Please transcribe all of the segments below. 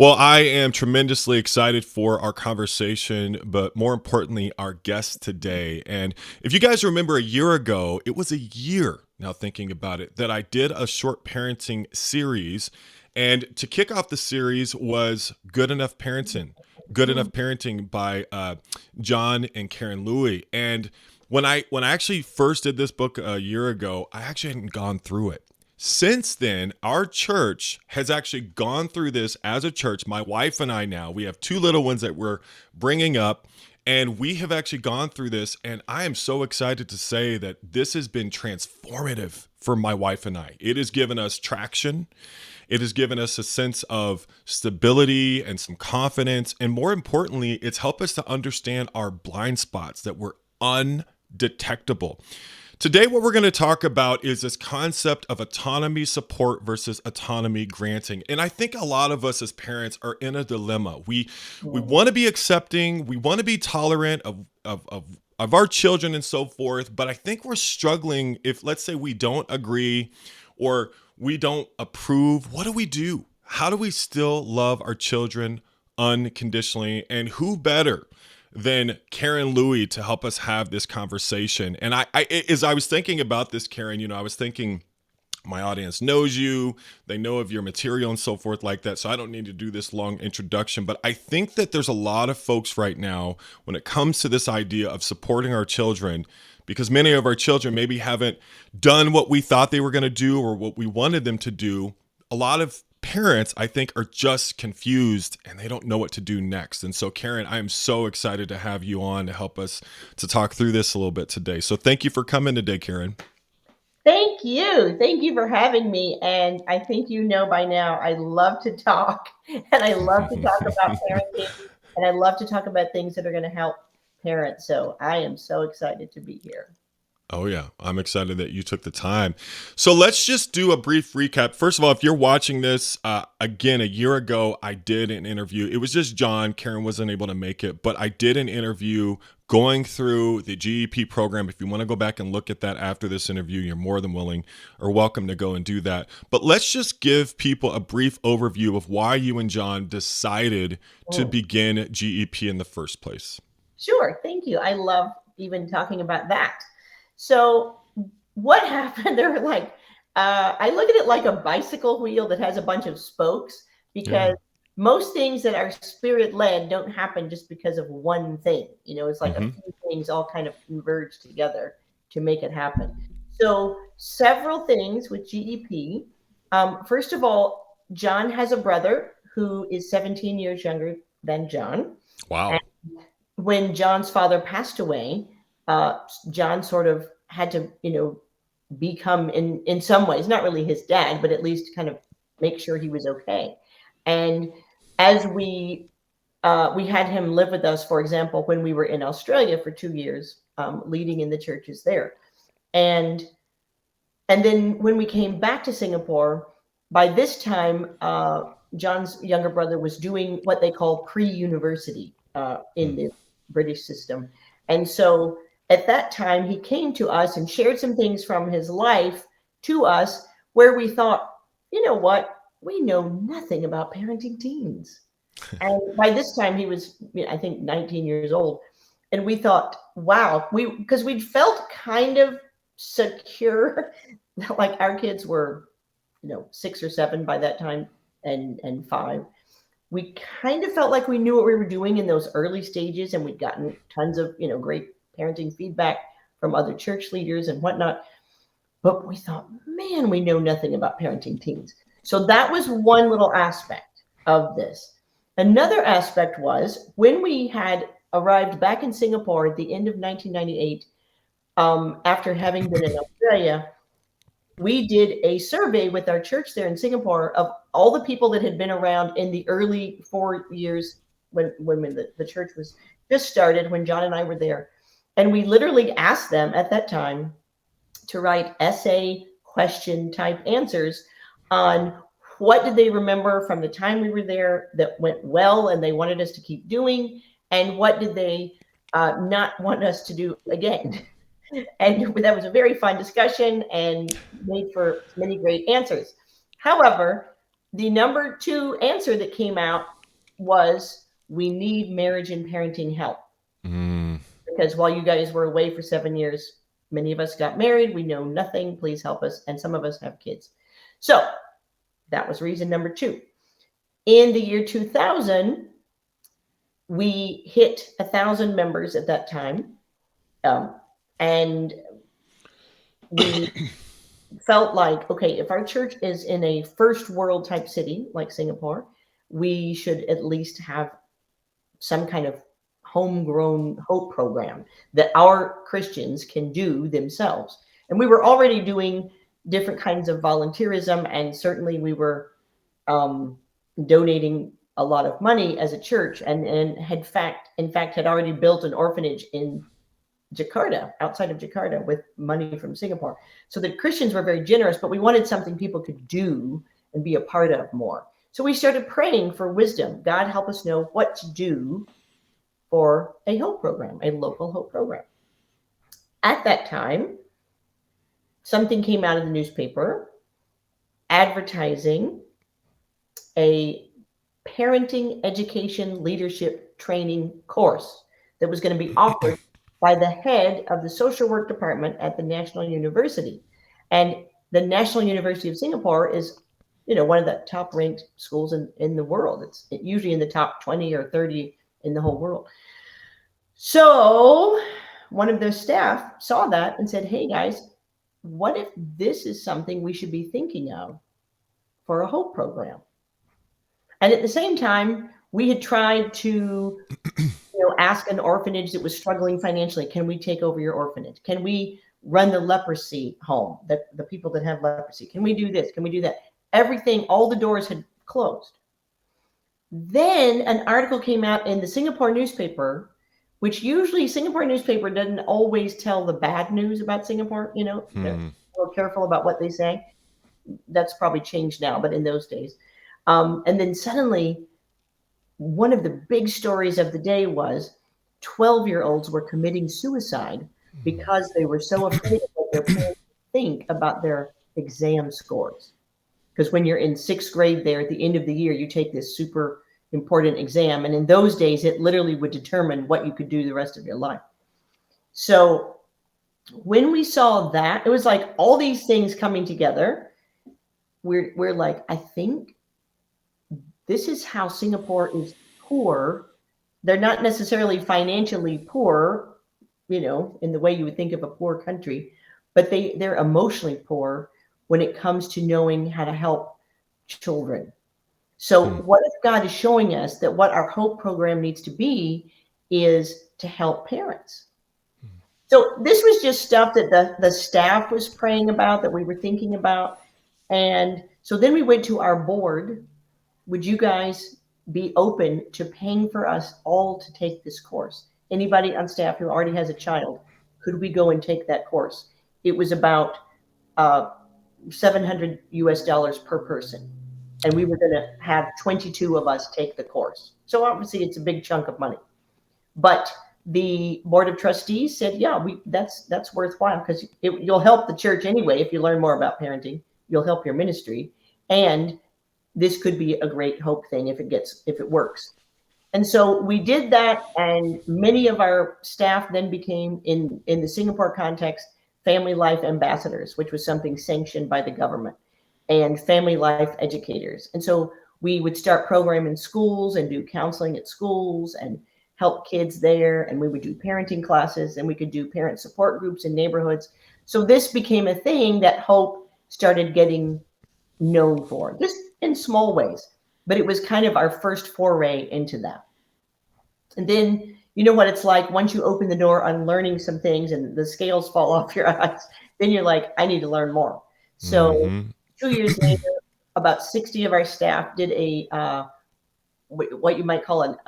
Well, I am tremendously excited for our conversation, but more importantly, our guest today. And if you guys remember a year ago, it was a year now thinking about it that I did a short parenting series. And to kick off the series was Good Enough Parenting. Good Enough Parenting by John and Karen Louie. And when I actually first did this book a year ago, I actually hadn't gone through it. Since then, our church has actually gone through this as a church. My wife and I now, we have two little ones that we're bringing up, and we have actually gone through this. And I am so excited to say that this has been transformative for my wife and I. It has given us traction. It has given us a sense of stability and some confidence. And more importantly, it's helped us to understand our blind spots that were undetectable. Today, what we're going to talk about is this concept of autonomy support versus autonomy granting. And I think a lot of us as parents are in a dilemma. We want to be accepting, we want to be tolerant of our children and so forth, but I think we're struggling if, let's say, we don't agree or we don't approve. What do we do? How do we still love our children unconditionally? And who better than Karen Louie to help us have this conversation? And as I was thinking about this, Karen, I was thinking my audience knows you, they know of your material and so forth like that. So I don't need to do this long introduction, but I think that there's a lot of folks right now when it comes to this idea of supporting our children, because many of our children maybe haven't done what we thought they were going to do or what we wanted them to do. A lot of parents, I think, are just confused and they don't know what to do next. And so, Karen, I am so excited to have you on to help us to talk through this a little bit today. So thank you for coming today, Karen. Thank you. Thank you for having me. And I think you know by now, I love to talk and I love to talk about parenting and I love to talk about things that are going to help parents. So I am so excited to be here. Oh, yeah. I'm excited that you took the time. So let's just do a brief recap. First of all, if you're watching this, again, a year ago, I did an interview. It was just John. Karen wasn't able to make it, but I did an interview going through the GEP program. If you want to go back and look at that after this interview, you're more than willing or welcome to go and do that. But let's just give people a brief overview of why you and John decided to Mm. begin GEP in the first place. Sure. Thank you. I love even talking about that. So, what happened? They're like, I look at it like a bicycle wheel that has a bunch of spokes because Yeah. most things that are spirit led don't happen just because of one thing. It's like a Hmm. few things all kind of converge together to make it happen. So, several things with GEP. First of all, John has a brother who is 17 years younger than John. Wow. When John's father passed away, John sort of had to, become in some ways not really his dad, but at least kind of make sure he was okay. And as we had him live with us, for example, when we were in Australia for 2 years, leading in the churches there, and and then when we came back to Singapore, by this time, John's younger brother was doing what they call pre-university in the British system. And so at that time, he came to us and shared some things from his life to us where we thought, you know what? We know nothing about parenting teens. And by this time, he was, I think, 19 years old. And we thought, wow, because we'd felt kind of secure, like our kids were, 6 or 7 by that time, and 5. We kind of felt like we knew what we were doing in those early stages, and we'd gotten tons of, great parenting feedback from other church leaders and whatnot. But we thought, man, we know nothing about parenting teens. So that was one little aspect of this. Another aspect was when we had arrived back in Singapore at the end of 1998, after having been in Australia, we did a survey with our church there in Singapore of all the people that had been around in the early 4 years when the church was just started, when John and I were there. And we literally asked them at that time to write essay question type answers on what did they remember from the time we were there that went well and they wanted us to keep doing, and what did they not want us to do again. And that was a very fun discussion and made for many great answers. However, the number 2 answer that came out was, we need marriage and parenting help. Mm. Because while you guys were away for 7 years, many of us got married. We know nothing. Please help us. And some of us have kids. So that was reason number 2. In the year 2000, we hit 1,000 members at that time. And we felt like, okay, if our church is in a first world type city like Singapore, we should at least have some kind of homegrown hope program that our Christians can do themselves. And we were already doing different kinds of volunteerism, and certainly we were um, donating a lot of money as a church, and had in fact had already built an orphanage in Jakarta, outside of Jakarta, with money from Singapore. So the Christians were very generous, but we wanted something people could do and be a part of more. So we started praying for wisdom. God, help us know what to do for a hope program, a local hope program. At that time, something came out of the newspaper advertising a parenting education leadership training course that was going to be offered by the head of the social work department at the National University. And the National University of Singapore is, one of the top ranked schools in the world. It's usually in the top 20 or 30 in the whole world. So one of their staff saw that and said, hey guys, what if this is something we should be thinking of for a hope program? And at the same time, we had tried to ask an orphanage that was struggling financially, can we take over your orphanage? Can we run the leprosy home, the people that have leprosy? Can we do this? Can we do that? Everything, all the doors had closed. Then an article came out in the Singapore newspaper, which usually Singapore newspaper doesn't always tell the bad news about Singapore. They're a little careful about what they say. That's probably changed now, but in those days. And then suddenly, one of the big stories of the day was 12-year-olds were committing suicide because they were so afraid of what their parents would think about their exam scores. Because when you're in 6th grade there, at the end of the year, you take this super important exam. And in those days, it literally would determine what you could do the rest of your life. So when we saw that, it was like all these things coming together. We're like, I think this is how Singapore is poor. They're not necessarily financially poor, in the way you would think of a poor country, but they're emotionally poor when it comes to knowing how to help children. So what if God is showing us that what our hope program needs to be is to help parents? So this was just stuff that the staff was praying about, that we were thinking about. And so then we went to our board. Would you guys be open to paying for us all to take this course? Anybody on staff who already has a child, could we go and take that course? It was about $700 per person. And we were going to have 22 of us take the course. So obviously it's a big chunk of money. But the board of trustees said, yeah, that's worthwhile, because you'll help the church anyway. If you learn more about parenting, you'll help your ministry. And this could be a great hope thing if it works. And so we did that, and many of our staff then became, in the Singapore context, family life ambassadors, which was something sanctioned by the government, and family life educators. And so we would start programming schools and do counseling at schools and help kids there. And we would do parenting classes, and we could do parent support groups in neighborhoods. So this became a thing that Hope started getting known for, just in small ways. But it was kind of our first foray into that. And then, you know what it's like once you open the door on learning some things and the scales fall off your eyes, then you're like, I need to learn more. So 2 years later, about 60 of our staff did what you might call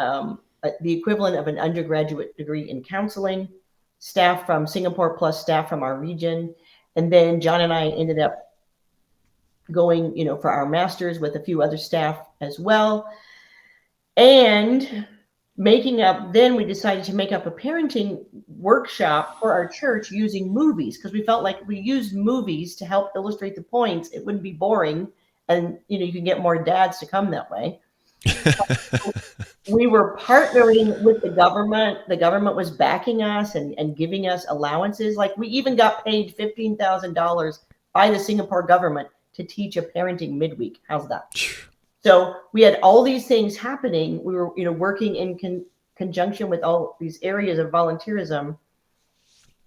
the equivalent of an undergraduate degree in counseling, staff from Singapore plus staff from our region. And then John and I ended up going, for our masters with a few other staff as well. And then we decided to make up a parenting workshop for our church using movies, because we felt like if we used movies to help illustrate the points, it wouldn't be boring and you can get more dads to come that way. We were partnering with the government. The government was backing us and giving us allowances. Like we even got paid $15,000 by the Singapore government to teach a parenting midweek. How's that? So we had all these things happening. We were, working in conjunction with all these areas of volunteerism.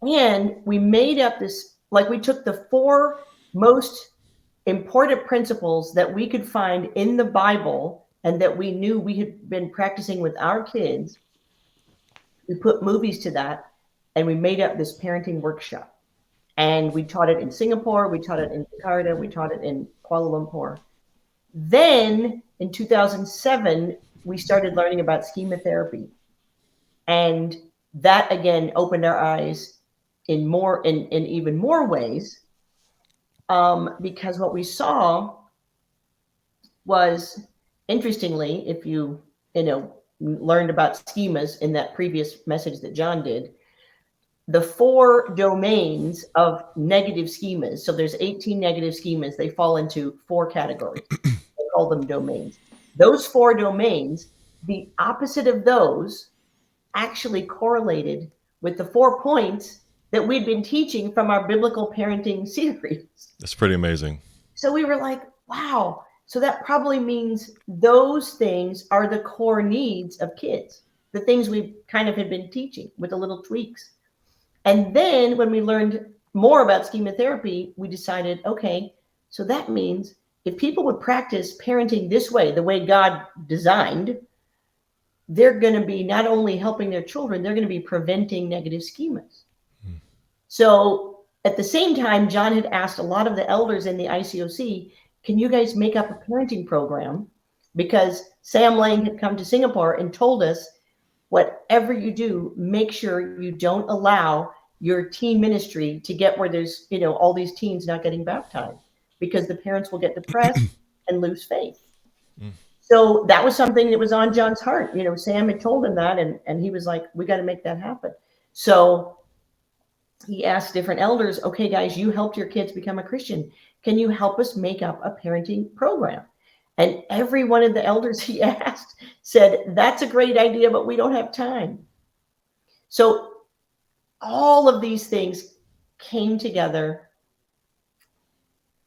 And we made up this, like we took the 4 most important principles that we could find in the Bible and that we knew we had been practicing with our kids. We put movies to that and we made up this parenting workshop. And we taught it in Singapore, we taught it in Jakarta, we taught it in Kuala Lumpur. Then in 2007, we started learning about schema therapy. And that again opened our eyes in even more ways. Because what we saw was, interestingly, if you learned about schemas in that previous message that John did, the 4 domains of negative schemas. So there's 18 negative schemas. They fall into 4 categories. They call them domains. Those 4 domains, the opposite of those actually correlated with the 4 points that we'd been teaching from our biblical parenting series. That's pretty amazing. So we were like, wow. So that probably means those things are the core needs of kids, the things we kind of had been teaching with the little tweaks. And then when we learned more about schema therapy, we decided, okay, so that means if people would practice parenting this way, the way God designed, they're going to be not only helping their children, they're going to be preventing negative schemas. So at the same time, John had asked a lot of the elders in the ICOC, can you guys make up a parenting program? Because Sam Lang had come to Singapore and told us, whatever you do, make sure you don't allow your teen ministry to get where there's, all these teens not getting baptized, because the parents will get depressed and lose faith. So that was something that was on John's heart. Sam had told him that, and he was like, we got to make that happen. So he asked different elders, okay, guys, you helped your kids become a Christian. Can you help us make up a parenting program? And every one of the elders he asked said, that's a great idea, but we don't have time. So all of these things came together.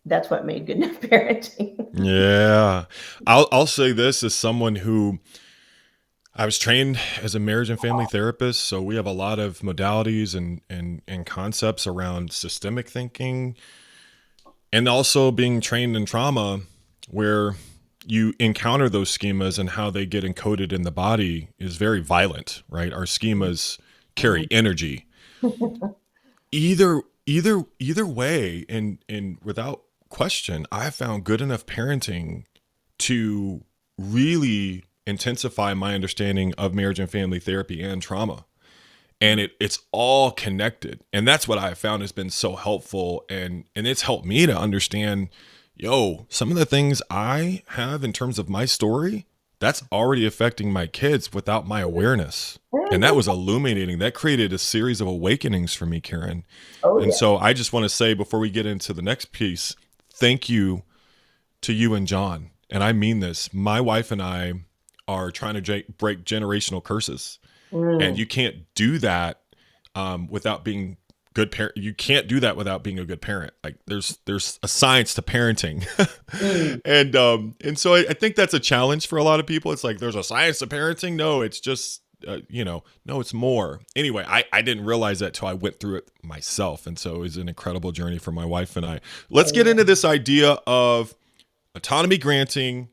That's what made Good Enough Parenting. Yeah. I'll say this as someone who I was trained as a marriage and family therapist, so we have a lot of modalities and concepts around systemic thinking, and also being trained in trauma where you encounter those schemas and how they get encoded in the body is very violent, right? Our schemas carry energy. Either way, and without question, I found Good Enough Parenting to really intensify my understanding of marriage and family therapy and trauma. And it's all connected. And that's what I found has been so helpful. And it's helped me to understand, some of the things I have in terms of my story, that's already affecting my kids without my awareness. And that was illuminating. That created a series of awakenings for me, Karen. So I just want to say, before we get into the next piece, thank you to you and John. And I mean this. My wife and I are trying to break generational curses. And you can't do that without being good parent. You can't do that without being a good parent. Like there's a science to parenting. And so I think that's a challenge for a lot of people. It's like, there's a science to parenting. No, it's just, no, it's more. Anyway, I didn't realize that till I went through it myself. And so it was an incredible journey for my wife and I. Let's get into this idea of autonomy granting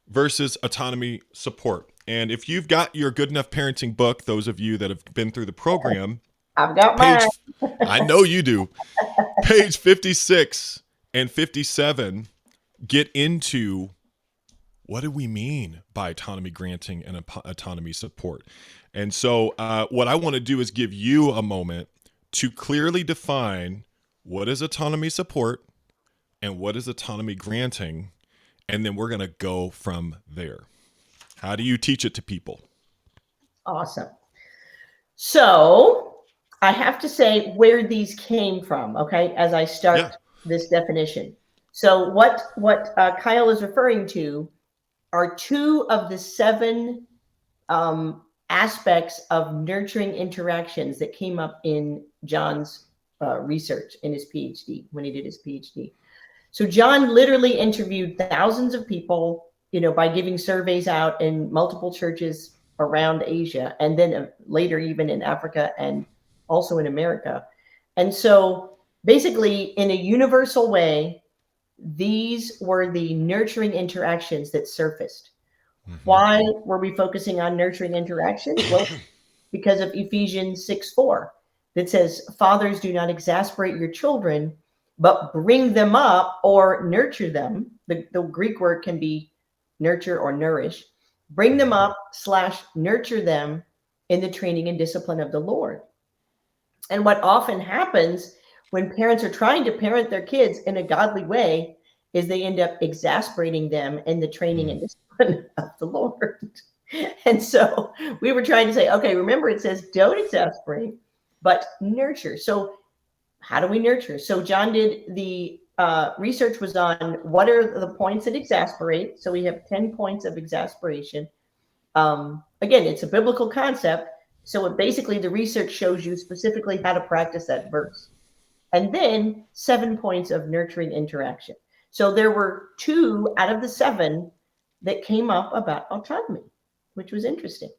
versus autonomy support. And if you've got your Good Enough Parenting book, those of you that have been through the program, I've got mine. I know you do. Page 56 and 57 get into what do we mean by autonomy granting and autonomy support. And so what I want to do is give you a moment to clearly define what is autonomy support and what is autonomy granting. And then we're going to go from there. How do you teach it to people? Awesome. So I have to say where these came from, okay, as I start this definition. So what Kyle is referring to are two of the seven aspects of nurturing interactions that came up in John's research in his PhD when he did his PhD. So John literally interviewed thousands of people, by giving surveys out in multiple churches around Asia, and then later even in Africa and also in America. And so basically, in a universal way, these were the nurturing interactions that surfaced. Hmm. Why were we focusing on nurturing interactions? Well, because of Ephesians 6:4 that says, Fathers, do not exasperate your children, but bring them up or nurture them. The Greek word can be nurture or nourish. Bring them up / nurture them in the training and discipline of the Lord. And what often happens when parents are trying to parent their kids in a godly way is they end up exasperating them in the training and discipline of the Lord. And so we were trying to say, okay, remember it says don't exasperate, but nurture. So how do we nurture? So John did the research was on what are the points that exasperate. So we have 10 points of exasperation. Again, it's a biblical concept. So it basically the research shows you specifically how to practice that verse. And then 7 points of nurturing interaction. So there were 2 out of the 7 that came up about autonomy, which was interesting.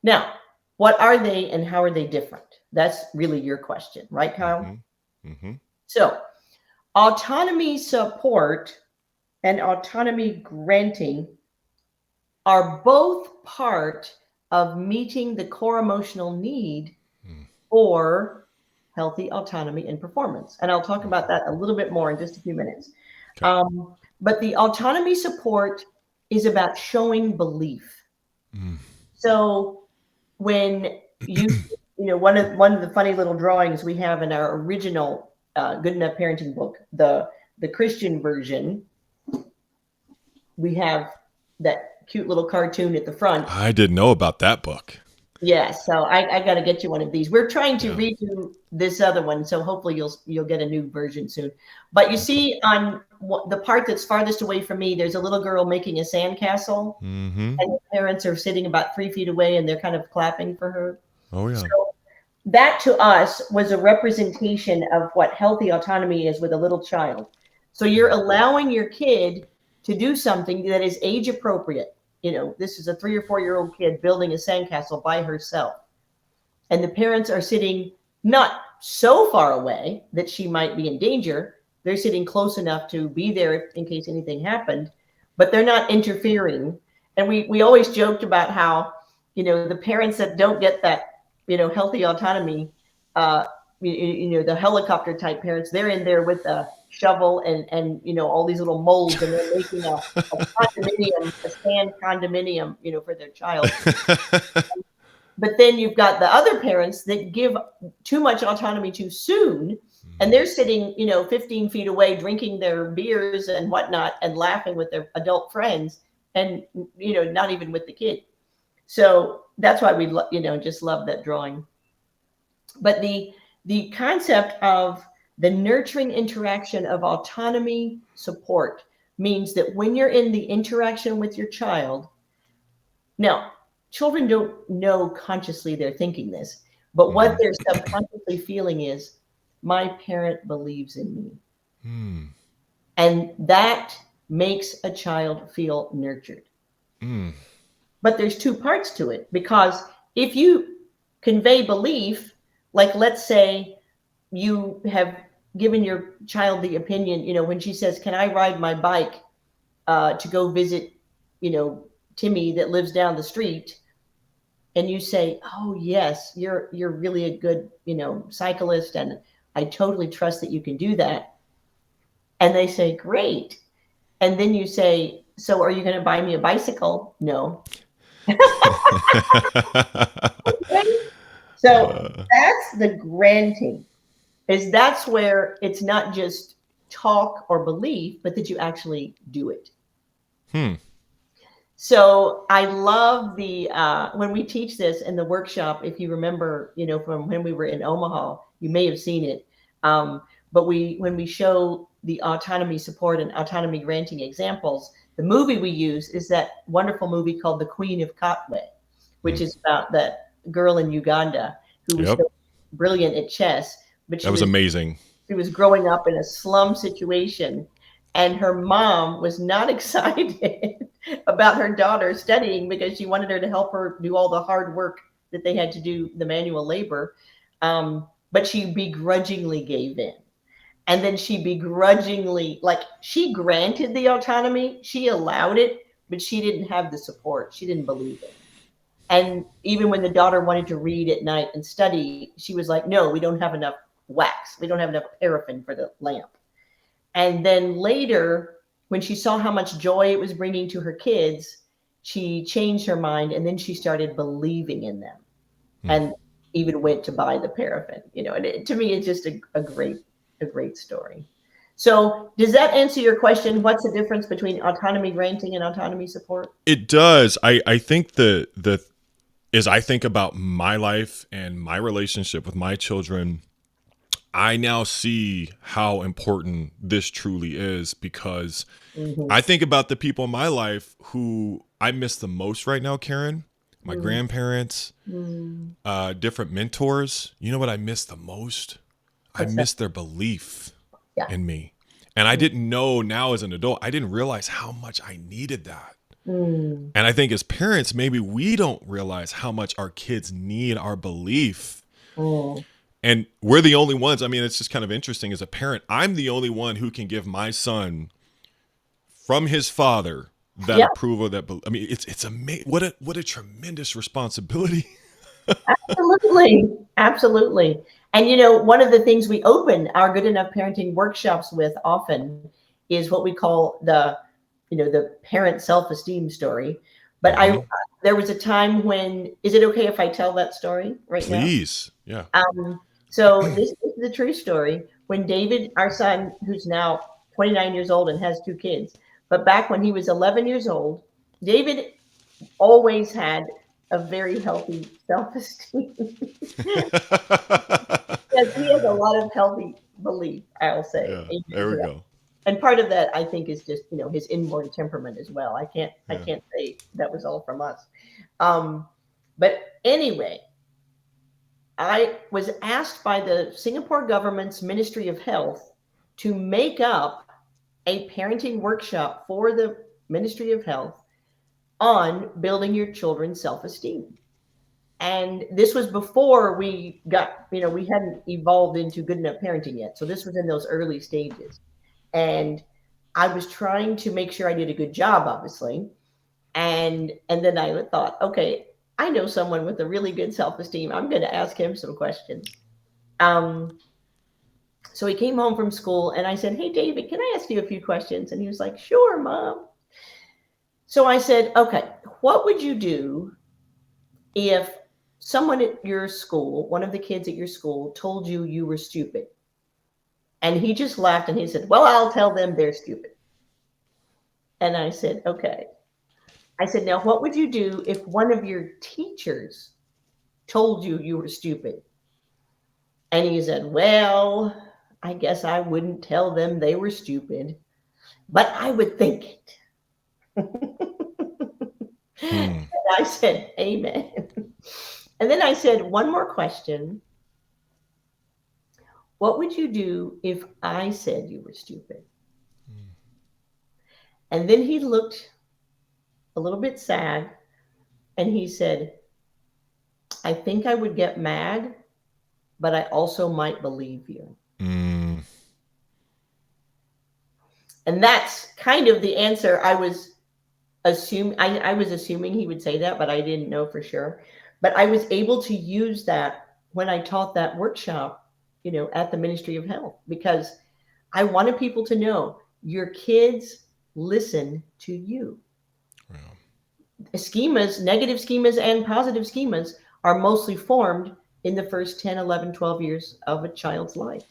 Now, what are they and how are they different? That's really your question, right, Kyle? Hmm. Hmm. So, autonomy support and autonomy granting are both part of meeting the core emotional need for healthy autonomy and performance. And I'll talk about that a little bit more in just a few minutes. Okay. But the autonomy support is about showing belief. Mm. So when one of the funny little drawings we have in our original Good Enough Parenting book, the Christian version, we have that cute little cartoon at the front. I didn't know about that book. Yeah, so I got to get you one of these. We're trying to Yeah. redo this other one, so hopefully you'll get a new version soon. But you see on the part that's farthest away from me, there's a little girl making a sandcastle, Hmm. and the parents are sitting about 3 feet away, and they're kind of clapping for her. Oh yeah. So that to us was a representation of what healthy autonomy is with a little child. So you're allowing your kid to do something that is age appropriate. This is a 3 or 4 year old kid building a sandcastle by herself. And the parents are sitting not so far away that she might be in danger. They're sitting close enough to be there in case anything happened, but they're not interfering. And we always joked about how, the parents that don't get that, healthy autonomy, uh, the helicopter type parents, they're in there with a shovel and all these little molds, and they're making a condominium, a sand condominium, for their child. But then you've got the other parents that give too much autonomy too soon, and they're sitting, 15 feet away, drinking their beers and whatnot, and laughing with their adult friends, and not even with the kid. So that's why we, just love that drawing. But the concept of the nurturing interaction of autonomy support means that when you're in the interaction with your child, now, children don't know consciously they're thinking this, but what they're subconsciously feeling is, my parent believes in me. Mm. And that makes a child feel nurtured. Mm. But there's 2 parts to it, because if you convey belief, like let's say you have given your child the opinion, when she says, can I ride my bike to go visit, Timmy that lives down the street? And you say, oh yes, you're really a good cyclist, and I totally trust that you can do that. And they say, great. And then you say, so are you going to buy me a bicycle? No. Okay. So that's the granting, is that's where it's not just talk or belief, but that you actually do it. Hmm. So I love the when we teach this in the workshop. If you remember, from when we were in Omaha, you may have seen it. But when we show the autonomy support and autonomy granting examples, the movie we use is that wonderful movie called The Queen of Katwe, which Mm. is about that girl in Uganda who was Yep. so brilliant at chess, but That was amazing. she was growing up in a slum situation, and her mom was not excited about her daughter studying because she wanted her to help her do all the hard work that they had to do, the manual labor. But she begrudgingly gave in. And then she begrudgingly, like, she granted the autonomy, she allowed it, but she didn't have the support. She didn't believe it. And even when the daughter wanted to read at night and study, she was like, no, we don't have enough wax. We don't have enough paraffin for the lamp. And then later, when she saw how much joy it was bringing to her kids, she changed her mind and then she started believing in them Mm. and even went to buy the paraffin, and to me, it's just a great story. So does that answer your question? What's the difference between autonomy granting and autonomy support? It does. I think the as I think about my life and my relationship with my children, I now see how important this truly is because Mm-hmm. I think about the people in my life who I miss the most right now, Karen. My grandparents, Mm-hmm. different mentors. You know what I miss the most? I What's that? miss their belief Yeah. in me. And I didn't know now as an adult, I didn't realize how much I needed that. Mm-hmm. And I think as parents, maybe we don't realize how much our kids need our belief. And we're the only ones. I mean, it's just kind of interesting as a parent. I'm the only one who can give my son from his father that Yeah. approval. I mean, it's amazing. What a tremendous responsibility. Absolutely. Absolutely. And one of the things we open our good enough parenting workshops with often is what we call the parent self-esteem story. But I Hmm. there was a time when, is it okay if I tell that story right now? Please, yeah. Um, so this is the true story. When David, our son, who's now 29 years old and has two kids, but back when he was 11 years old, David always had a very healthy self-esteem. Yes, he has a lot of healthy belief, I'll say. Yeah, Amen there to we that. go. And part of that, I think, is just his inborn temperament as well. I can't I Yeah. can't say that was all from us. Um, but anyway, I was asked by the Singapore government's Ministry of Health to make up a parenting workshop for the Ministry of Health on building your children's self-esteem. And this was before we got, we hadn't evolved into good enough parenting yet. So this was in those early stages. And I was trying to make sure I did a good job, obviously. And then I thought, okay, I know someone with a really good self-esteem. I'm going to ask him some questions. Um, so he came home from school and I said, hey, David, can I ask you a few questions? And he was like, sure, Mom. So I said, okay, what would you do if someone at your school, one of the kids at your school, told you you were stupid? And he just laughed and he said, well, I'll tell them they're stupid. And I said, okay. I said, now what would you do if one of your teachers told you you were stupid? And he said, well, I guess I wouldn't tell them they were stupid, but I would think it. And Hmm. I said, amen. And then I said, one more question. What would you do if I said you were stupid? And then he looked a little bit sad and he said, I think I would get mad, but I also might believe you. Mm. And that's kind of the answer I was I was assuming he would say that, but I didn't know for sure. But I was able to use that when I taught that workshop, at the Ministry of Health, because I wanted people to know your kids listen to you. Well, Schemas, negative schemas and positive schemas, are mostly formed in the first 10, 11, 12 years of a child's life.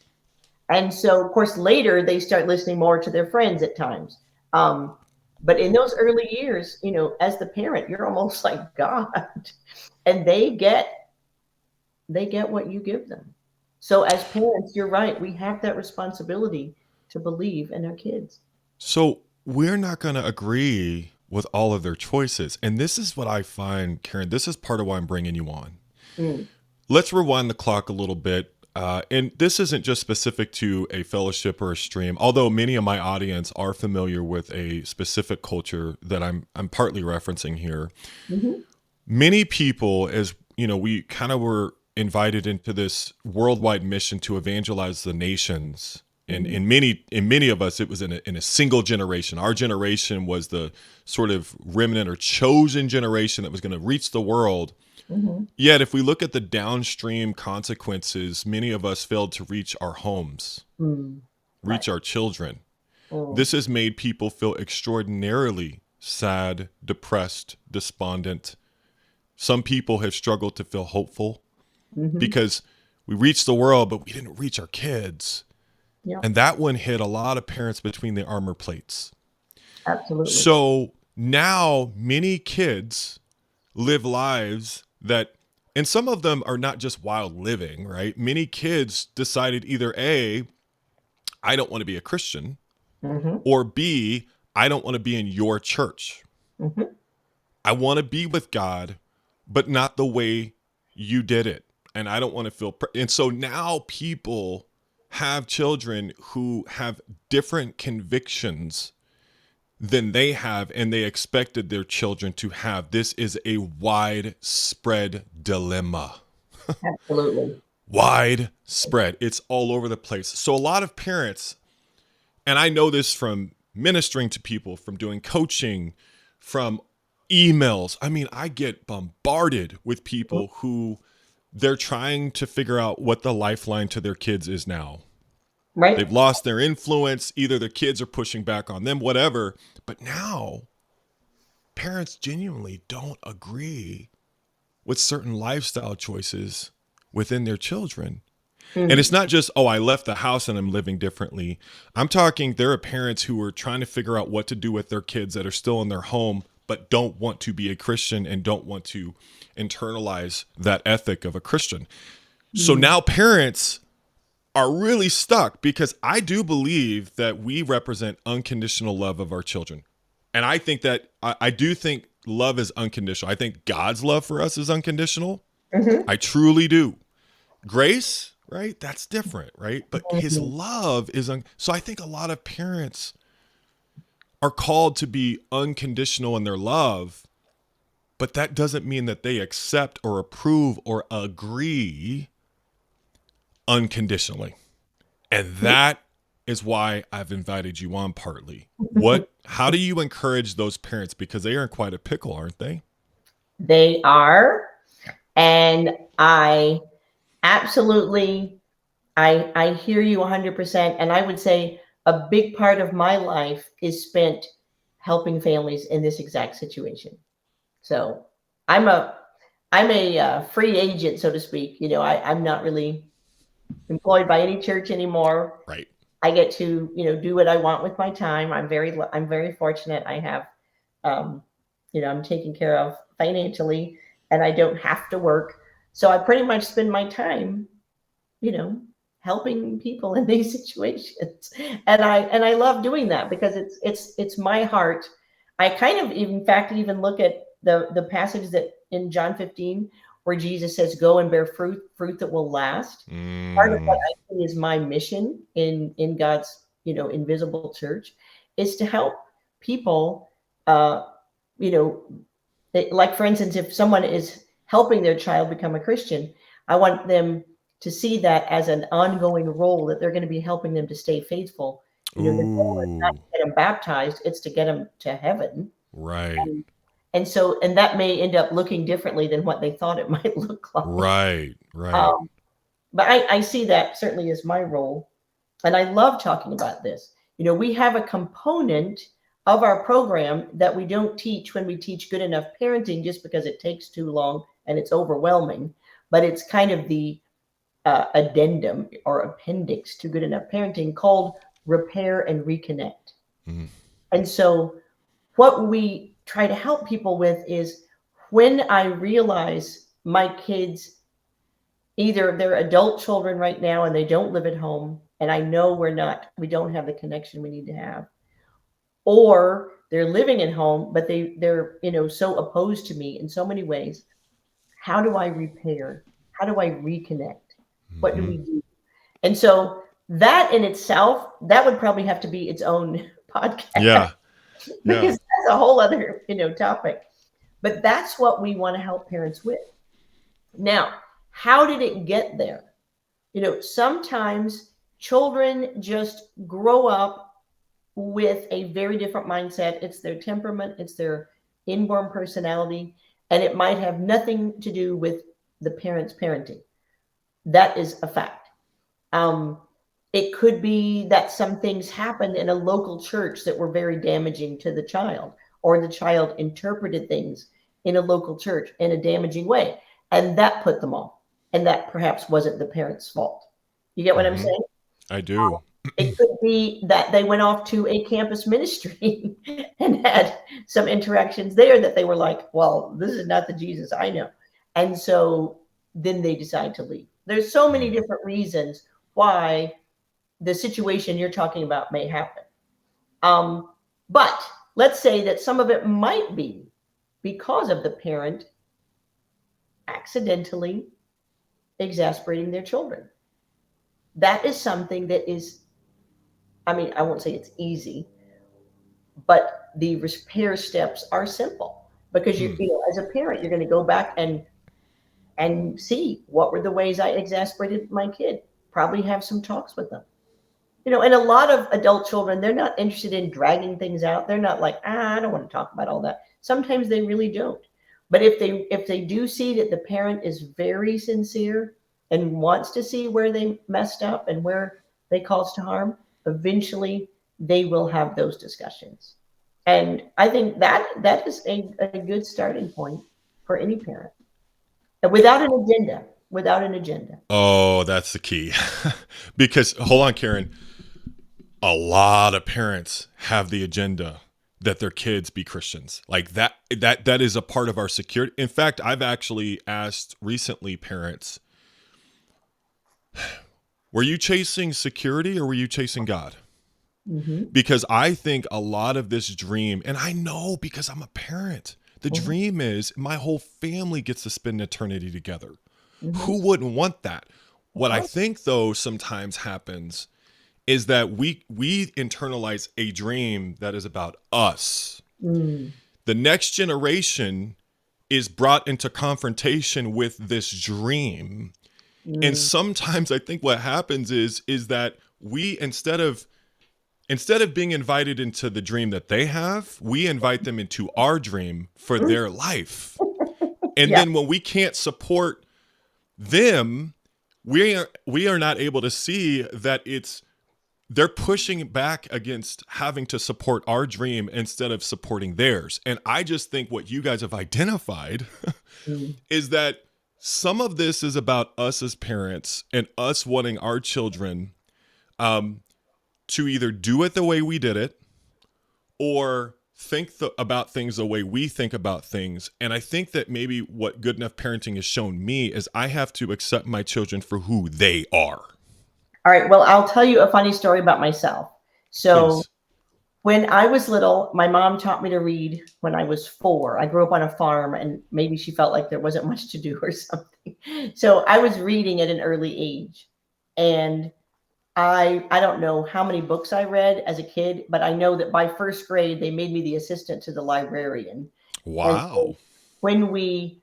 And so, of course, later they start listening more to their friends at times. Um, but in those early years, as the parent, you're almost like God, and they get what you give them. So as parents, you're right. We have that responsibility to believe in our kids. So we're not going to agree with all of their choices. And this is what I find, Karen, this is part of why I'm bringing you on. Mm. Let's rewind the clock a little bit. And this isn't just specific to a fellowship or a stream, although many of my audience are familiar with a specific culture that I'm partly referencing here. Hmm. Many people, as you know, we kind of were invited into this worldwide mission to evangelize the nations. And Hmm. in many of us, it was in a single generation. Our generation was the sort of remnant or chosen generation that was going to reach the world. Hmm. Yet, if we look at the downstream consequences, many of us failed to reach our homes, Mm. Right. reach our children. Mm. This has made people feel extraordinarily sad, depressed, despondent. Some people have struggled to feel hopeful Hmm. because we reached the world, but we didn't reach our kids. Yeah, And that one hit a lot of parents between the armor plates. absolutely. So now many kids live lives that, and some of them are not just wild living, right? Many kids decided either A, I don't want to be a Christian, Hmm. or B, I don't want to be in your church. Hmm. I want to be with God, but not the way you did it. And I don't want to feel, and so now people have children who have different convictions than they have, and they expected their children to have. This is a widespread dilemma. Absolutely. Widespread. It's all over the place. So a lot of parents, and I know this from ministering to people, from doing coaching, from emails. I mean, I get bombarded with people who they're trying to figure out what the lifeline to their kids is now. Right. They've lost their influence. Either their kids are pushing back on them, whatever. But now parents genuinely don't agree with certain lifestyle choices within their children. And it's Mm. not just, oh, I left the house and I'm living differently. I'm talking there are parents who are trying to figure out what to do with their kids that are still in their home, but don't want to be a Christian and don't want to internalize that ethic of a Christian. So Mm. now parents are really stuck because I do believe that we represent unconditional love of our children. And I think that I do think love is unconditional. I think God's love for us is unconditional. Hmm. I truly do. Grace, right? That's different, right? But his Hmm. love is so I think a lot of parents are called to be unconditional in their love, but that doesn't mean that they accept or approve or agree unconditionally. And that is why I've invited you on partly. How do you encourage those parents? Because they are in quite a pickle, aren't they? They are, and I absolutely, I hear you 100%, and I would say a big part of my life is spent helping families in this exact situation. So I'm a I'm a free agent, so to speak. I'm not really employed by any church anymore. Right. I get to do what I want with my time. I'm very fortunate. I have um, I'm taken care of financially, and I don't have to work. So I pretty much spend my time you know, helping people in these situations. And I love doing that because it's my heart. I kind of even in fact even look at the passage that in John 15 where Jesus says, "Go and bear fruit that will last." Part of what Mm. I see is my mission in God's invisible church is to help people uh you know like for instance, if someone is helping their child become a Christian, I want them to see that as an ongoing role that they're going to be helping them to stay faithful. The goal is not Ooh. to get them baptized, it's to get them to heaven. Right. And that may end up looking differently than what they thought it might look like. Right. Right. Um, but I see that certainly as my role. And I love talking about this. We have a component of our program that we don't teach when we teach good enough parenting just because it takes too long and it's overwhelming. But it's kind of the addendum or appendix to good enough parenting called repair and reconnect. Mm. And so, what we try to help people with is when I realize my kids either they're adult children right now and they don't live at home and I know we don't have the connection we need to have, or they're living at home, but they're, so opposed to me in so many ways. How do I repair? How do I reconnect? What do Hmm. we do? And so that in itself, that would probably have to be its own podcast, Yeah. because Yeah. that's a whole other, topic. But that's what we want to help parents with. Now, how did it get there? Sometimes children just grow up with a very different mindset. It's their temperament, it's their inborn personality, and it might have nothing to do with the parents' parenting. That is a fact. Um, it could be that some things happened in a local church that were very damaging to the child, or the child interpreted things in a local church in a damaging way, and that put them off. And that perhaps wasn't the parents' fault. You get what I'm Hmm. saying? I do. It could be that they went off to a campus ministry and had some interactions there that they were like, well, this is not the Jesus I know. And so then they decide to leave. There's so many Mm. different reasons why the situation you're talking about may happen. Um, but let's say that some of it might be because of the parent accidentally exasperating their children. That is something that is, I mean, I won't say it's easy, but the repair steps are simple, because Hmm. as a parent, you're going to go back and see what were the ways I exasperated my kid. Probably have some talks with them. And a lot of adult children, they're not interested in dragging things out. They're not like, I don't want to talk about all that. Sometimes they really don't. But if they do see that the parent is very sincere and wants to see where they messed up and where they caused to harm, eventually they will have those discussions. And I think that is a good starting point for any parent. And without an agenda, without an agenda. Oh, that's the key. Because hold on, Karen. A lot of parents have the agenda that their kids be Christians. Like that is a part of our security. In fact, I've actually asked recently parents, were you chasing security or were you chasing God? Hmm. Because I think a lot of this dream, and I know because I'm a parent, the Hmm. dream is my whole family gets to spend eternity together. Hmm. Who wouldn't want that? Of What I course. think though sometimes happens is that we internalize a dream that is about us. Mm, The next generation is brought into confrontation with this dream. And mm, sometimes I think what happens is that we instead of being invited into the dream that they have, we invite them into our dream for mm. their life. And Yeah. then when we can't support them, we are not able to see that they're pushing back against having to support our dream instead of supporting theirs. And I just think what you guys have identified Mm, is that some of this is about us as parents and us wanting our children um, to either do it the way we did it or think about things the way we think about things. And I think that maybe what good enough parenting has shown me is I have to accept my children for who they are. all right. Well, I'll tell you a funny story about myself. So Please. when I was little, my mom taught me to read when I was 4. I grew up on a farm, and maybe she felt like there wasn't much to do or something. So I was reading at an early age. And I don't know how many books I read as a kid, but I know that by first grade they made me the assistant to the librarian. And so Wow. when we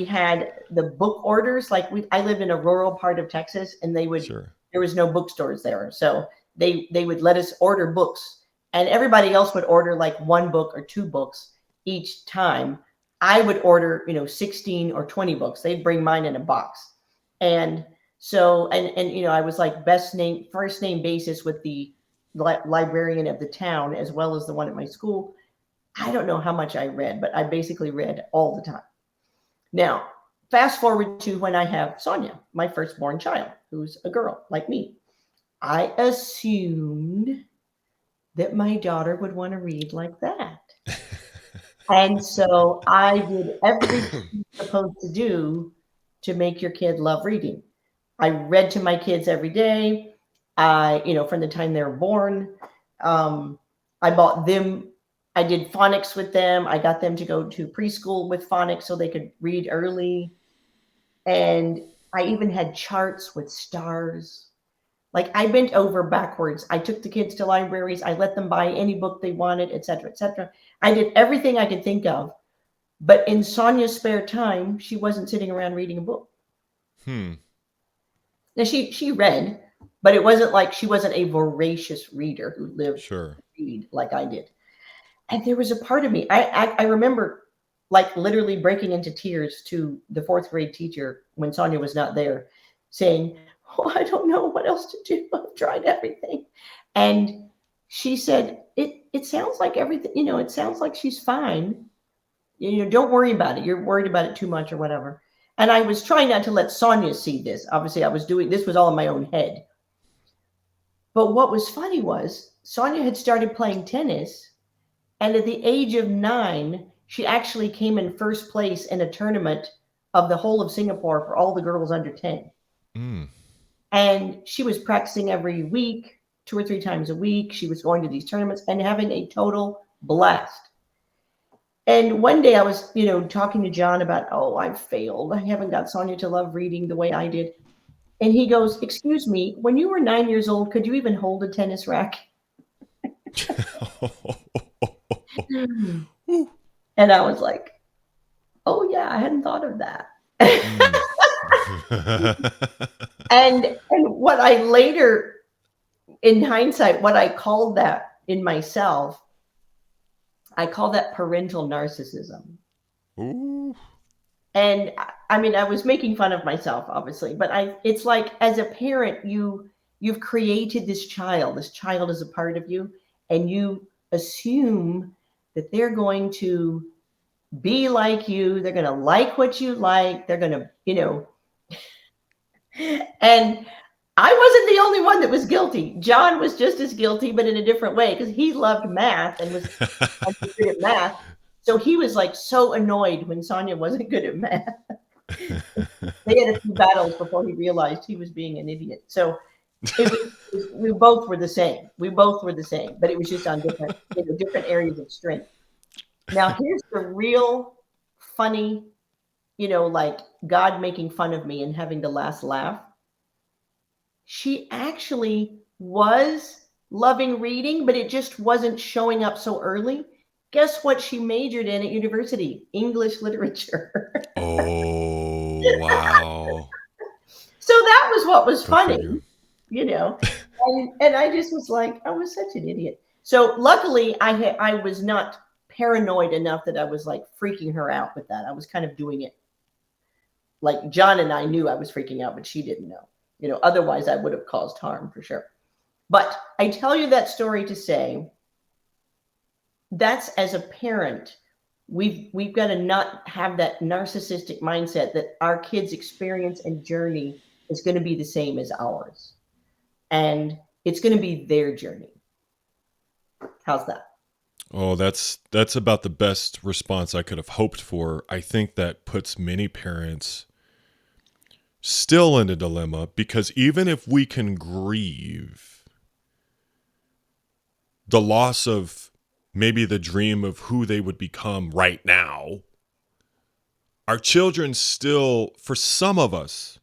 had the book orders, like I lived in a rural part of Texas, and Sure. there was no bookstores there, so they would let us order books, and everybody else would order like one book or two books each time. I would order 16 or 20 books. They'd bring mine in a box, and so and I was like first name basis with the librarian of the town as well as the one at my school. I don't know how much I read, but I basically read all the time. Now, fast forward to when I have Sonia, my firstborn child, who's a girl like me. I assumed that my daughter would want to read like that. And so I did everything you're supposed to do to make your kid love reading. I read to my kids every day. From the time they were born. Um, I bought them, I did phonics with them. I got them to go to preschool with phonics so they could read early. And I even had charts with stars. Like I bent over backwards. I took the kids to libraries. I let them buy any book they wanted, et cetera, et cetera. I did everything I could think of. But in Sonia's spare time, she wasn't sitting around reading a book. Hmm. Now she read, but it wasn't like she wasn't a voracious reader who lived Sure. to read like I did. And there was a part of me, I remember like literally breaking into tears to the fourth grade teacher when Sonia was not there, saying, "Oh, I don't know what else to do. I've tried everything." And she said, it sounds like everything, it sounds like she's fine. Don't worry about it. You're worried about it too much or whatever. And I was trying not to let Sonia see this. Obviously, I was doing this was all in my own head. But what was funny was Sonia had started playing tennis, and at the age of 9, she actually came in first place in a tournament of the whole of Singapore for all the girls under 10. Mm. And she was practicing every week, 2 or 3 times a week. She was going to these tournaments and having a total blast. And one day I was, talking to John about, oh, I've failed. I haven't got Sonia to love reading the way I did. And he goes, "Excuse me, when you were 9 years old, could you even hold a tennis racket?" And I was like, "Oh yeah, I hadn't thought of that." Mm. And what I later, in hindsight, what I called that in myself, I call that parental narcissism. Ooh. And I mean, I was making fun of myself, obviously, but it's like as a parent, you've created this child. This child is a part of you, and you assume that they're going to be like you. They're going to like what you like. They're going to, and I wasn't the only one that was guilty. John was just as guilty, but in a different way because he loved math and was good at math. So he was like so annoyed when Sonia wasn't good at math. They had a few battles before he realized he was being an idiot. So we both were the same. We both were the same, but it was just on different areas of strength. Now here's the real funny, like God making fun of me and having the last laugh. She actually was loving reading, but it just wasn't showing up so early. Guess what she majored in at university? English literature. Oh, wow. So that was what was Go funny, figure. you know. And I just was like, I was such an idiot. So luckily, I was not paranoid enough that I was like freaking her out with that. I was kind of doing it like John and I knew I was freaking out, but she didn't know. Otherwise I would have caused harm for sure. But I tell you that story to say that's as a parent, we've got to not have that narcissistic mindset that our kids' experience and journey is going to be the same as ours. And it's going to be their journey. How's that? Oh, that's about the best response I could have hoped for. I think that puts many parents still in a dilemma because even if we can grieve the loss of maybe the dream of who they would become right now, our children still, for some of us,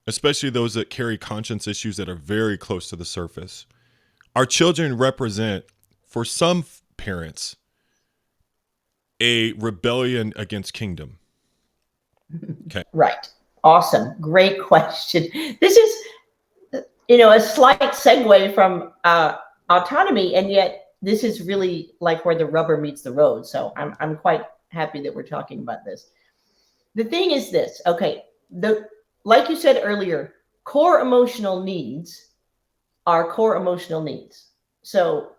especially those that carry conscience issues that are very close to the surface, our children represent, for some parents, a rebellion against kingdom. Okay. Right. Awesome. Great question. This is, a slight segue from autonomy, and yet this is really like where the rubber meets the road. So I'm quite happy that we're talking about this. The thing is this, okay, like you said earlier, core emotional needs are core emotional needs. So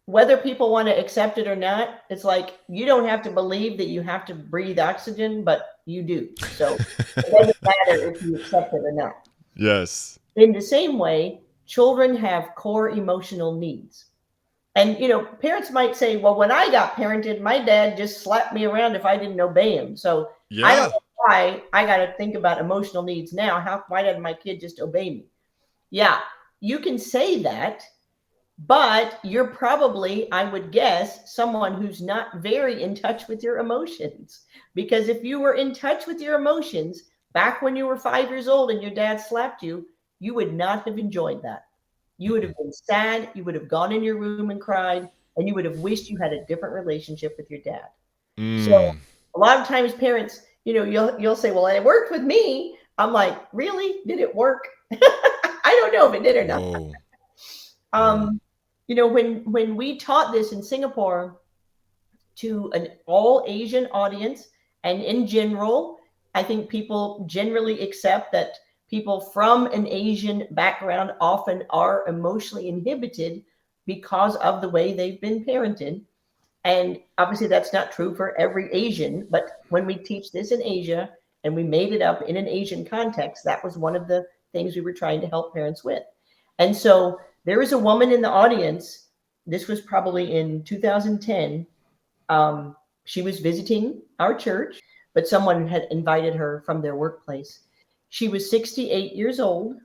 whether people want to accept it or not, it's like you don't have to believe that you have to breathe oxygen, but you do. So it doesn't matter if you accept it or not. Yes. In the same way, children have core emotional needs. And parents might say, well, when I got parented, my dad just slapped me around if I didn't obey him. So I don't Yeah. know why I got to think about emotional needs now. Why didn't my kid just obey me? Yeah. you can say that, but you're probably, I would guess, someone who's not very in touch with your emotions. Because if you were in touch with your emotions back when you were 5 years old and your dad slapped you would not have enjoyed that. You would have been sad, you would have gone in your room and cried, and you would have wished you had a different relationship with your dad. So Mm. a lot of times parents, you'll say, "Well, it worked with me." I'm like, "Really? Did it work?" I don't know if it did or not. Whoa. Whoa. Um, when we taught this in Singapore to an all Asian audience, and in general, I think people generally accept that people from an Asian background often are emotionally inhibited because of the way they've been parented. And obviously, that's not true for every Asian, but when we teach this in Asia and we made it up in an Asian context, that was one of the things we were trying to help parents with. And so there is a woman in the audience. This was probably in 2010. Um, she was visiting our church, but someone had invited her from their workplace. She was 68 years old.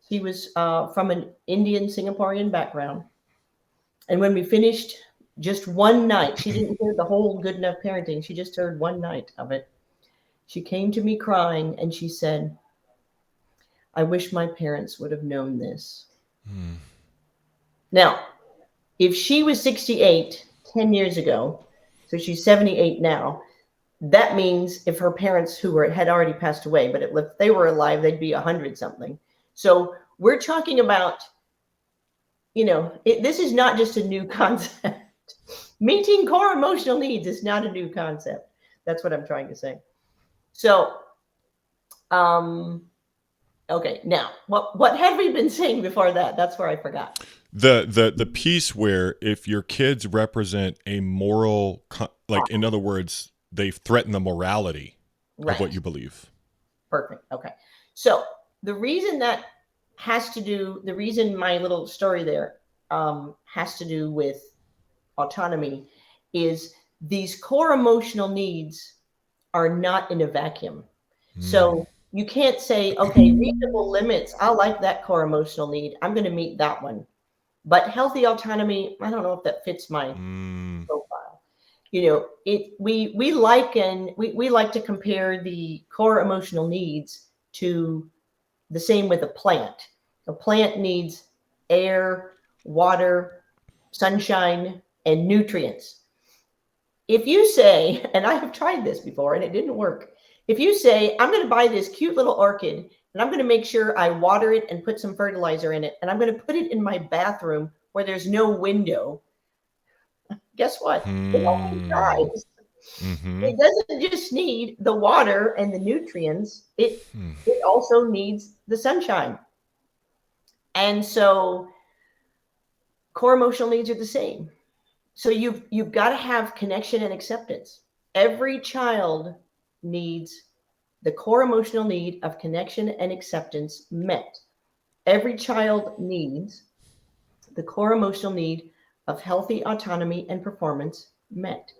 She was from an Indian Singaporean background. And when we finished just one night, she didn't hear the whole Good Enough Parenting. She just heard one night of it. She came to me crying and she said, "I wish my parents would have known this." Mm. Now, if she was 68 10 years ago, so she's 78 now, that means if her parents had already passed away, but if they were alive, they'd be 100 something. So we're talking about, this is not just a new concept. Meeting core emotional needs is not a new concept. That's what I'm trying to say. So, um, okay, now what had we been saying before that? That's where I forgot. The piece where if your kids represent a moral, like in other words, they threaten the morality of what Right. you believe. Perfect. Okay. So the reason my little story there has to do with autonomy is these core emotional needs are not in a vacuum. Mm. So you can't say, okay, reasonable limits, I like that core emotional need. I'm going to meet that one. But healthy autonomy, I don't know if that fits my Mm. profile. We like to compare the core emotional needs to the same with a plant. A plant needs air, water, sunshine, and nutrients. If you say, and I have tried this before and it didn't work, if you say, I'm going to buy this cute little orchid and I'm going to make sure I water it and put some fertilizer in it, and I'm going to put it in my bathroom where there's no window, guess what? It always Mm. dies. Mm-hmm. It doesn't just need the water and the nutrients, Mm. it also needs the sunshine. And so core emotional needs are the same. So you've got to have connection and acceptance. Every child needs the core emotional need of connection and acceptance met. Every child needs the core emotional need of healthy autonomy and performance met.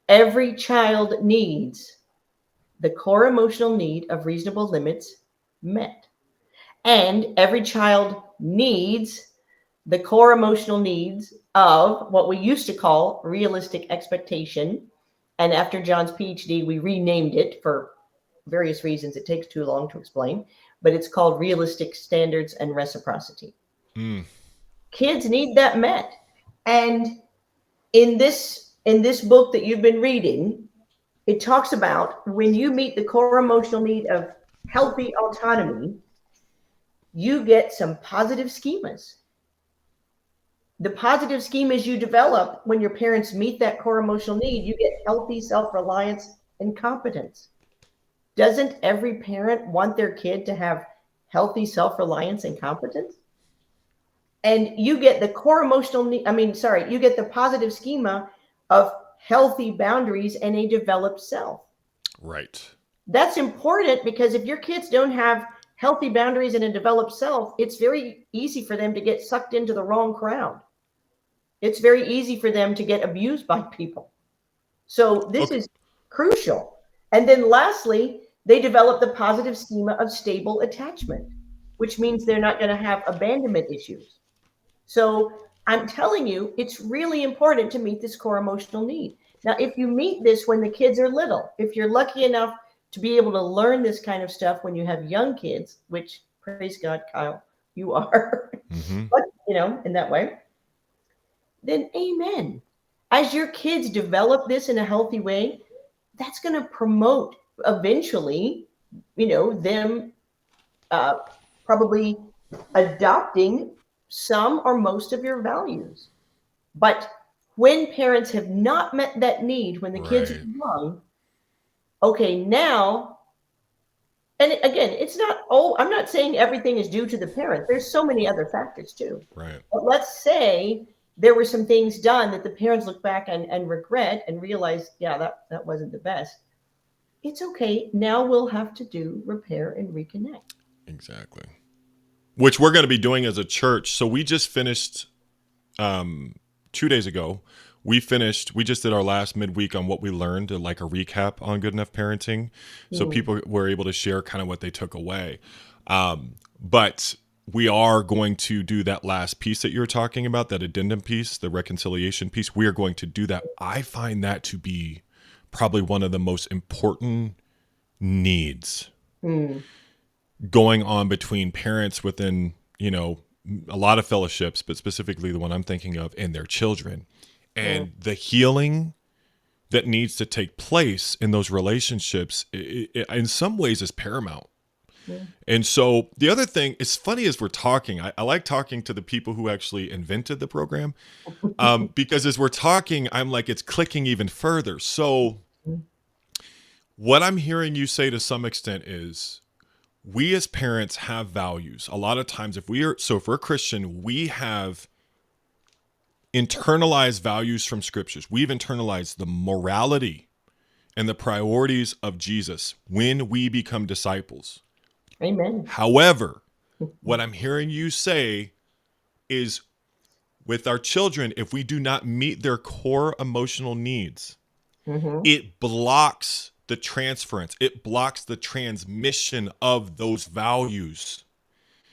Every child needs the core emotional need of reasonable limits met. And every child needs the core emotional needs of what we used to call realistic expectation. And after John's PhD, we renamed it for various reasons. It takes too long to explain, but it's called realistic standards and reciprocity. Mm. Kids need that met. And in this book that you've been reading, it talks about when you meet the core emotional need of healthy autonomy, you get some positive schemas. The positive schemas you develop when your parents meet that core emotional need, you get healthy self-reliance and competence. Doesn't every parent want their kid to have healthy self-reliance and competence? And you get the core emotional need, you get the positive schema of healthy boundaries and a developed self. Right. That's important because if your kids don't have healthy boundaries and a developed self, it's very easy for them to get sucked into the wrong crowd. It's very easy for them to get abused by people. So this Okay. is crucial. And then lastly, they develop the positive schema of stable attachment, which means they're not going to have abandonment issues. So I'm telling you, it's really important to meet this core emotional need. Now, if you meet this when the kids are little, if you're lucky enough to be able to learn this kind of stuff when you have young kids, which praise God, Kyle, you are, Mm-hmm. but in that way, then amen. As your kids develop this in a healthy way, that's going to promote eventually, them uh, probably adopting some or most of your values. But when parents have not met that need when the kids are Right. young, okay, now, and again, it's not, I'm not saying everything is due to the parent. There's so many other factors too. Right. But let's say there were some things done that the parents look back and regret and realize, yeah, that wasn't the best. It's okay. Now we'll have to do repair and reconnect. Exactly. Which we're going to be doing as a church. So we just finished 2 days ago. We just did our last midweek on what we learned, like a recap on Good Enough Parenting. So Mm, people were able to share kind of what they took away. But we are going to do that last piece that you're talking about, that addendum piece, the reconciliation piece. We are going to do that. I find that to be probably one of the most important needs mm, going on between parents within, a lot of fellowships, but specifically the one I'm thinking of, and their children. mm, And the healing that needs to take place in those relationships, in some ways, is paramount. mm. And so the other thing, it's funny as we're talking, I like talking to the people who actually invented the program, because as we're talking, I'm like, it's clicking even further. So what I'm hearing you say to some extent is, we as parents have values. A lot of times, if we're Christian, we have internalized values from scriptures. We've internalized the morality and the priorities of Jesus when we become disciples. Amen. However, what I'm hearing you say is, with our children, if we do not meet their core emotional needs, Mm-hmm. it blocks the transference, it blocks the transmission of those values.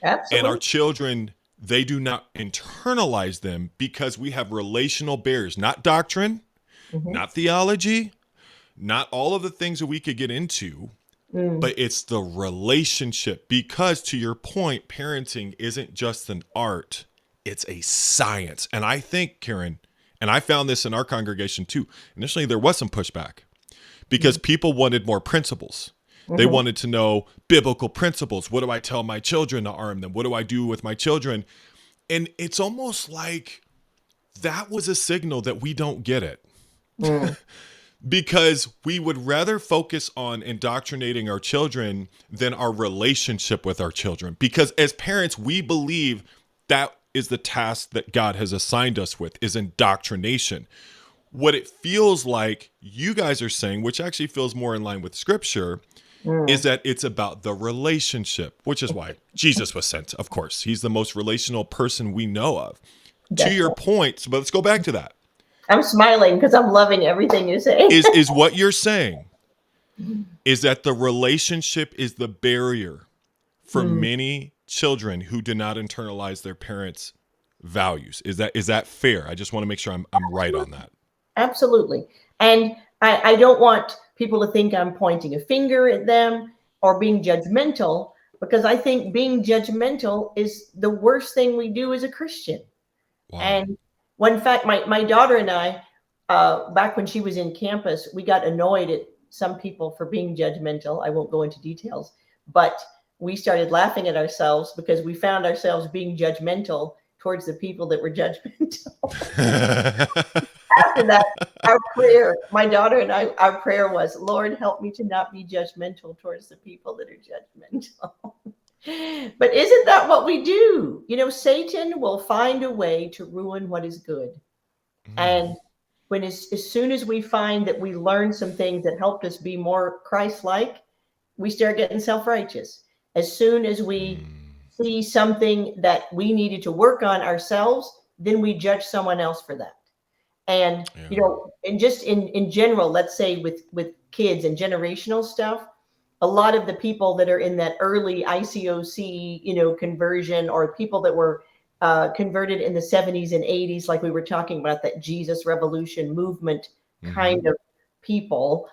And our Absolutely. children, they do not internalize them because we have relational barriers, not doctrine, Mm-hmm. not theology, not all of the things that we could get into, Mm, but it's the relationship. Because to your point, parenting isn't just an art, it's a science. And I think, Karen, and I found this in our congregation too, initially there was some pushback because people wanted more principles. They mm-hmm. wanted to know biblical principles. What do I tell my children to arm them? What do I do with my children? And it's almost like that was a signal that we don't get it, Mm, because we would rather focus on indoctrinating our children than our relationship with our children. Because as parents, we believe that is the task that God has assigned us with, is indoctrination. What it feels like you guys are saying, which actually feels more in line with scripture, is mm. that it's about the relationship, which is why Jesus was sent. Of course, he's the most relational person we know of. To That's your right. point, but let's go back to that. I'm smiling because I'm loving everything you're saying. Is what you're saying is that the relationship is the barrier for Mm, many children who do not internalize their parents' values. Is that fair? I just want to make sure I'm right on that. absolutely. And I don't want people to think I'm pointing a finger at them or being judgmental, because I think being judgmental is the worst thing we do as a Christian. Wow. And when, in fact, my daughter and I, back when she was in campus, we got annoyed at some people for being judgmental. I won't go into details, but we started laughing at ourselves because we found ourselves being judgmental towards the people that were judgmental. After that, our prayer, my daughter and I, our prayer was, Lord, help me to not be judgmental towards the people that are judgmental. But isn't that what we do? Satan will find a way to ruin what is good. Mm, And as soon as we find that we learn some things that helped us be more Christ-like, we start getting self-righteous. As soon as we mm, see something that we needed to work on ourselves, then we judge someone else for that. And yeah. and just in general, let's say with kids and generational stuff, a lot of the people that are in that early ICOC, conversion, or people that were converted in the 70s and 80s, like we were talking about, that Jesus Revolution movement Mm-hmm. kind of people.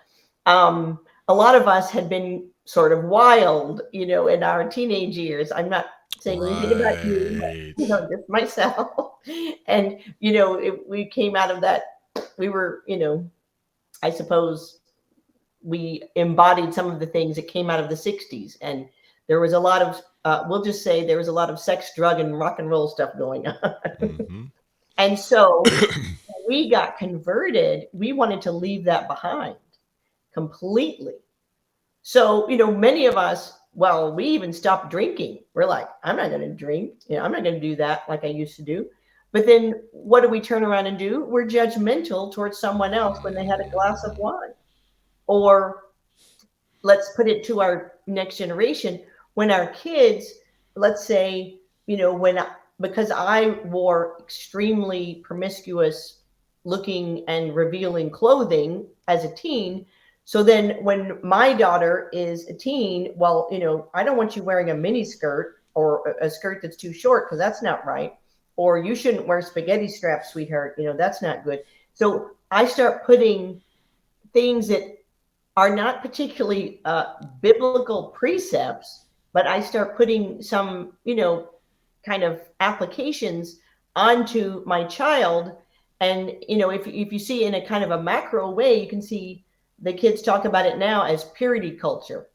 A lot of us had been sort of wild, in our teenage years. I'm not saying anything about you, but Right. just myself. And we came out of that. We were, I suppose we embodied some of the things that came out of the 60s. And there was a lot of, we'll just say there was a lot of sex, drug, and rock and roll stuff going on. Mm-hmm. And so when we got converted, we wanted to leave that behind completely. So, many of us, well, we even stopped drinking. We're like, I'm not going to drink. I'm not going to do that like I used to do. But then what do we turn around and do? We're judgmental towards someone else when they had a glass of wine. Or let's put it to our next generation. When our kids, let's say, when because I wore extremely promiscuous looking and revealing clothing as a teen. So then when my daughter is a teen, well, I don't want you wearing a mini skirt or a skirt that's too short, because that's not right. Or you shouldn't wear spaghetti straps, sweetheart. That's not good. So I start putting things that are not particularly biblical precepts, but I start putting some, kind of applications onto my child. And, if you see in a kind of a macro way, you can see the kids talk about it now as purity culture,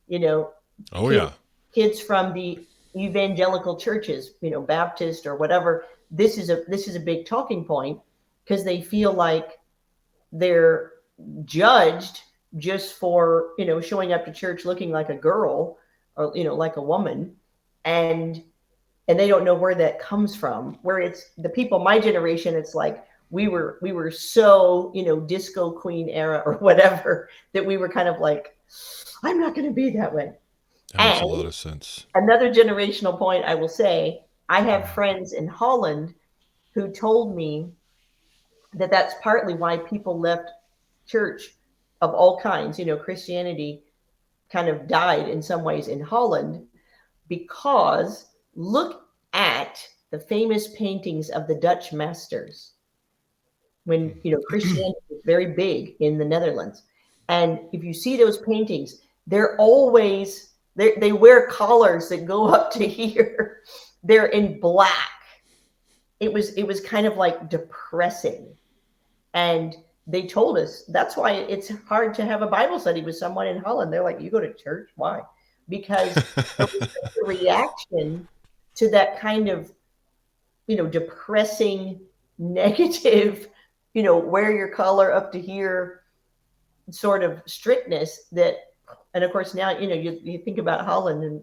you know, Oh kids, yeah. kids from the evangelical churches, Baptist or whatever. This is a big talking point, because they feel like they're judged just for showing up to church looking like a girl, or like a woman. And they don't know where that comes from, where it's the people my generation, it's like we were so disco queen era or whatever, that we were kind of like, I'm not going to be that way. That makes a And lot of sense. another generational point, I will say, I have friends in Holland who told me that that's partly why people left church of all kinds. Christianity kind of died in some ways in Holland, because look at the famous paintings of the Dutch masters when Christianity was very big in the Netherlands. And if you see those paintings, they're always they wear collars that go up to here. They're in black. It was kind of like depressing. And they told us that's why it's hard to have a Bible study with someone in Holland. They're like, you go to church? Why? Because there was such a reaction to that kind of, depressing, negative, wear your collar up to here sort of strictness that, and of course now, you think about Holland, and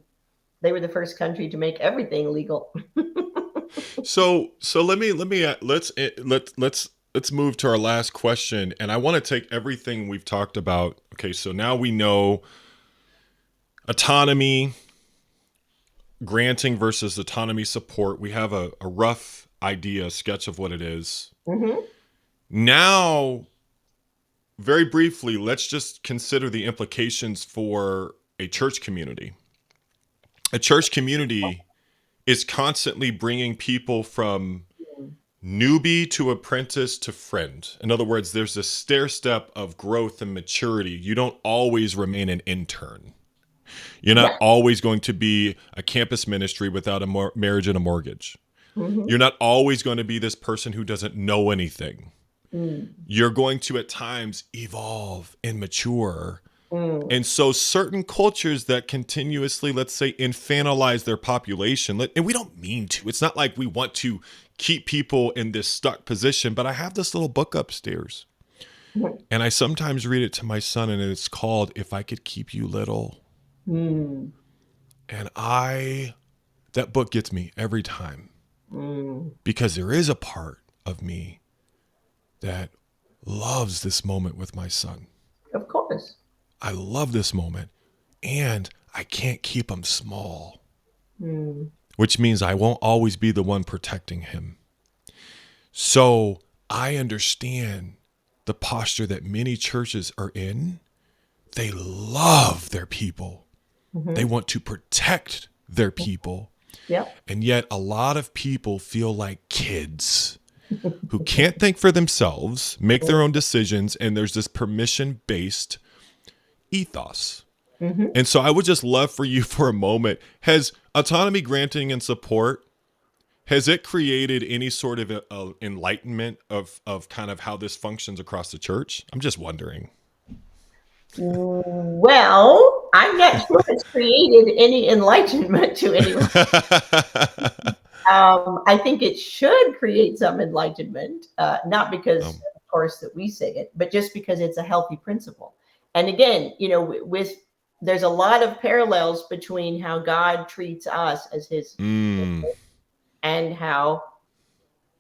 they were the first country to make everything legal. So let's move to our last question, and I want to take everything we've talked about. Okay, so now we know autonomy granting versus autonomy support. We have a rough idea, sketch of what it is. Mm-hmm. Now, very briefly, let's just consider the implications for a church community. A church community is constantly bringing people from newbie to apprentice to friend. In other words, there's a stair step of growth and maturity. You don't always remain an intern. You're not Yeah. always going to be a campus ministry without a marriage and a mortgage. Mm-hmm. You're not always going to be this person who doesn't know anything. Mm. You're going to at times evolve and mature. Mm. And so certain cultures that continuously, let's say, infantilize their population, and we don't mean to, it's not like we want to keep people in this stuck position, but I have this little book upstairs, and I sometimes read it to my son, and it's called If I Could Keep You Little. Mm. And that book gets me every time, Mm. because there is a part of me that loves this moment with my son. Of course. I love this moment, and I can't keep him small, Mm. which means I won't always be the one protecting him. So I understand the posture that many churches are in, they love their people. They Hmm. want to protect their people. Yep. And yet, a lot of people feel like kids who can't think for themselves, make their own decisions, and there's this permission based ethos. Hmm. And so, I would just love for you for a moment. Has autonomy granting and support, has it created any sort of enlightenment of kind of how this functions across the church? I'm just wondering. Well, I'm not sure it's created any enlightenment to anyone. I think it should create some enlightenment, not because, um, of course, that we say it, but just because it's a healthy principle. And again, with there's a lot of parallels between how God treats us as His mm, and how,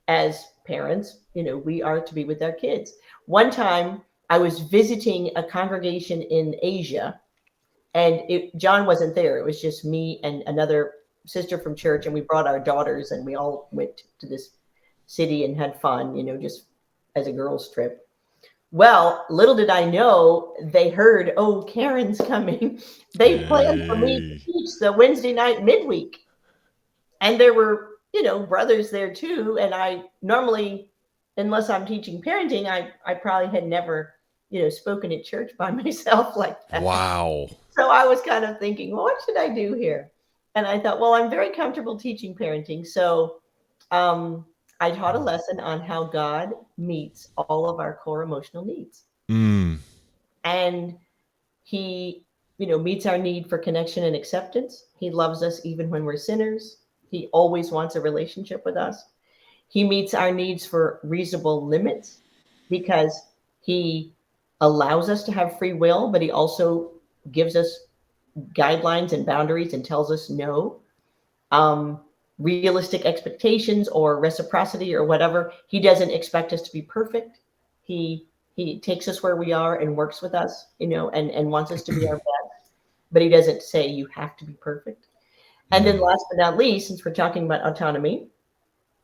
as parents, we are to be with our kids. One time, I was visiting a congregation in Asia, and John wasn't there. It was just me and another sister from church, and we brought our daughters, and we all went to this city and had fun, just as a girls' trip. Well, little did I know, they heard, oh, Karen's coming. They planned for me to hey, teach the Wednesday night midweek, and there were brothers there too. And I normally, unless I'm teaching parenting, I probably had never spoken at church by myself like that. wow. So I was kind of thinking, well, what should I do here? And I thought, well, I'm very comfortable teaching parenting. So um, I taught a lesson on how God meets all of our core emotional needs. Mm, And He, meets our need for connection and acceptance. He loves us even when we're sinners. He always wants a relationship with us. He meets our needs for reasonable limits because He allows us to have free will, but He also gives us guidelines and boundaries and tells us no. Um, Realistic expectations or reciprocity or whatever. He doesn't expect us to be perfect. He takes us where we are and works with us, and wants us to be our best. But He doesn't say you have to be perfect. And then mm, last but not least, since we're talking about autonomy,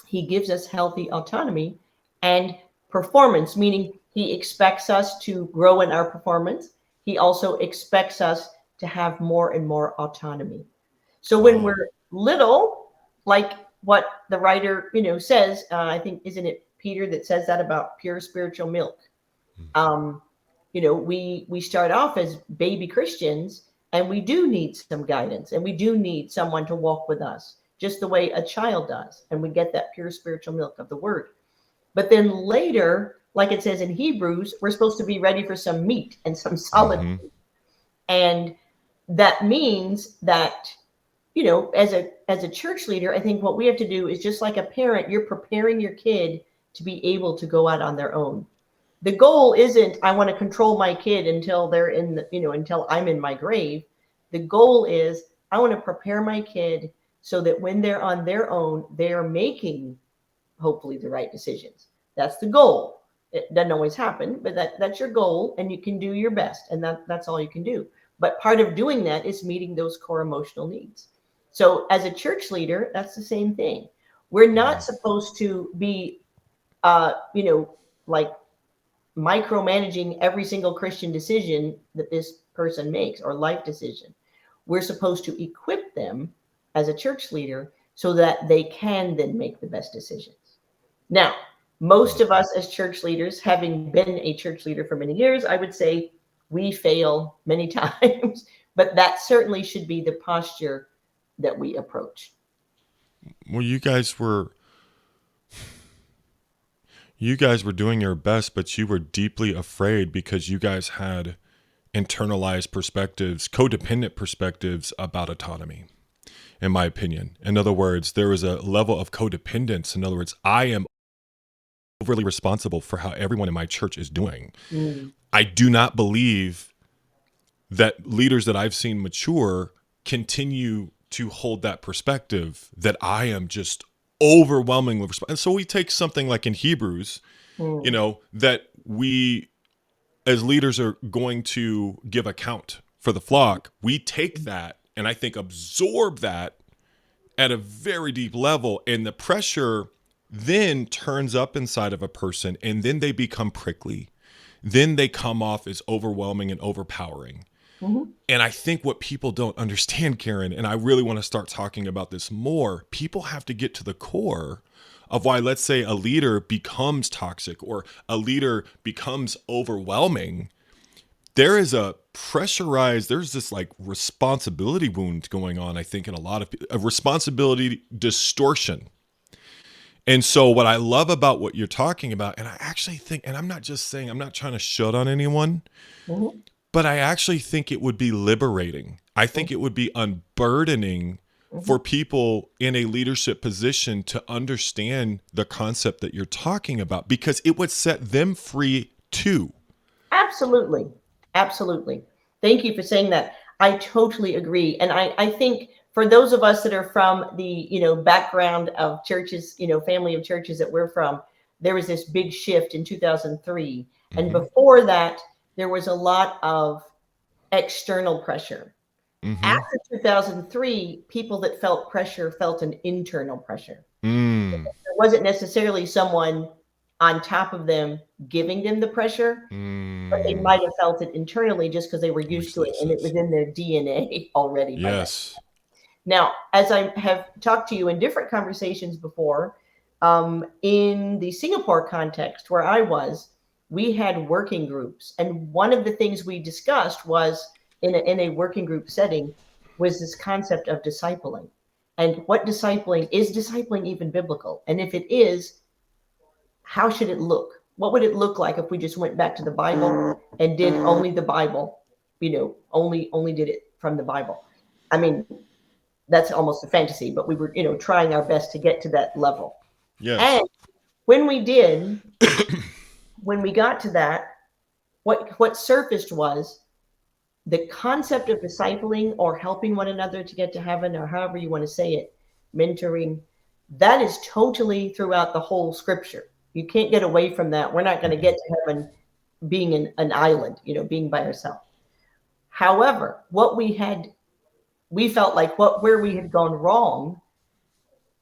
He gives us healthy autonomy and performance, meaning He expects us to grow in our performance. He also expects us to have more and more autonomy. So when wow. we're little, like what the writer, says, I think, isn't it Peter that says that about pure spiritual milk? Um, we start off as baby Christians, and we do need some guidance, and we do need someone to walk with us, just the way a child does, and we get that pure spiritual milk of the Word. But then later, like it says in Hebrews, we're supposed to be ready for some meat and some solid Mm-hmm. food, and that means that as a church leader, I think what we have to do is, just like a parent, you're preparing your kid to be able to go out on their own. The goal isn't I want to control my kid until they're in the, until I'm in my grave. The goal is I want to prepare my kid so that when they're on their own, they're making hopefully the right decisions. That's the goal. It doesn't always happen, but that's your goal, and you can do your best, and that's all you can do. But part of doing that is meeting those core emotional needs. So as a church leader, that's the same thing. We're not supposed to be, like micromanaging every single Christian decision that this person makes or life decision. We're supposed to equip them as a church leader so that they can then make the best decisions. Now, most of us as church leaders, having been a church leader for many years, I would say we fail many times, but that certainly should be the posture that we approach. Well, you guys were doing your best, but you were deeply afraid because you guys had internalized perspectives, codependent perspectives about autonomy, in my opinion. In other words, there was a level of codependence. In other words, I am overly responsible for how everyone in my church is doing. Mm, I do not believe that leaders that I've seen mature continue to hold that perspective that I am just overwhelmingly responsible. And so we take something like in Hebrews, mm, that we as leaders are going to give account for the flock. We take that and I think absorb that at a very deep level, and the pressure then turns up inside of a person, and then they become prickly, then they come off as overwhelming and overpowering. Mhm. And I think what people don't understand, Karen, and I really want to start talking about this more, people have to get to the core of why, let's say, a leader becomes toxic or a leader becomes overwhelming. There is a pressurized, there's this like responsibility wound going on, I think, in a lot of people, a responsibility distortion. And so, what I love about what you're talking about, and I actually think, and I'm not just saying, I'm not trying to shut on anyone, Mhm. but I actually think it would be liberating. I think it would be unburdening for Mhm. people in a leadership position to understand the concept that you're talking about because it would set them free too. Absolutely. Absolutely. Thank you for saying that. I totally agree. And I think for those of us that are from the, background of churches, family of churches that we're from, there was this big shift in 2003. And Mm-hmm. before that, there was a lot of external pressure. Mm-hmm. After 2003, people that felt pressure felt an internal pressure. Mm. It wasn't necessarily someone on top of them giving them the pressure, but they Mm. might have felt it internally just because they were used Makes a to lot it of and it was sense. in their DNA already by then. Yes. Now, as I have talked to you in different conversations before, in the Singapore context where I was, we had working groups. And one of the things we discussed was in a working group setting was this concept of discipling. And what discipling is discipling even biblical? And if it is, how should it look? What would it look like if we just went back to the Bible and did only the Bible, only did it from the Bible? I mean, that's almost a fantasy, but we were, trying our best to get to that level. And Yes. when we did, when we got to that, what surfaced was the concept of discipling or helping one another to get to heaven, or however you want to say it, mentoring, that is totally throughout the whole scripture. You can't get away from that. We're not going to get to heaven being an island, being by ourselves. However, we felt like where we had gone wrong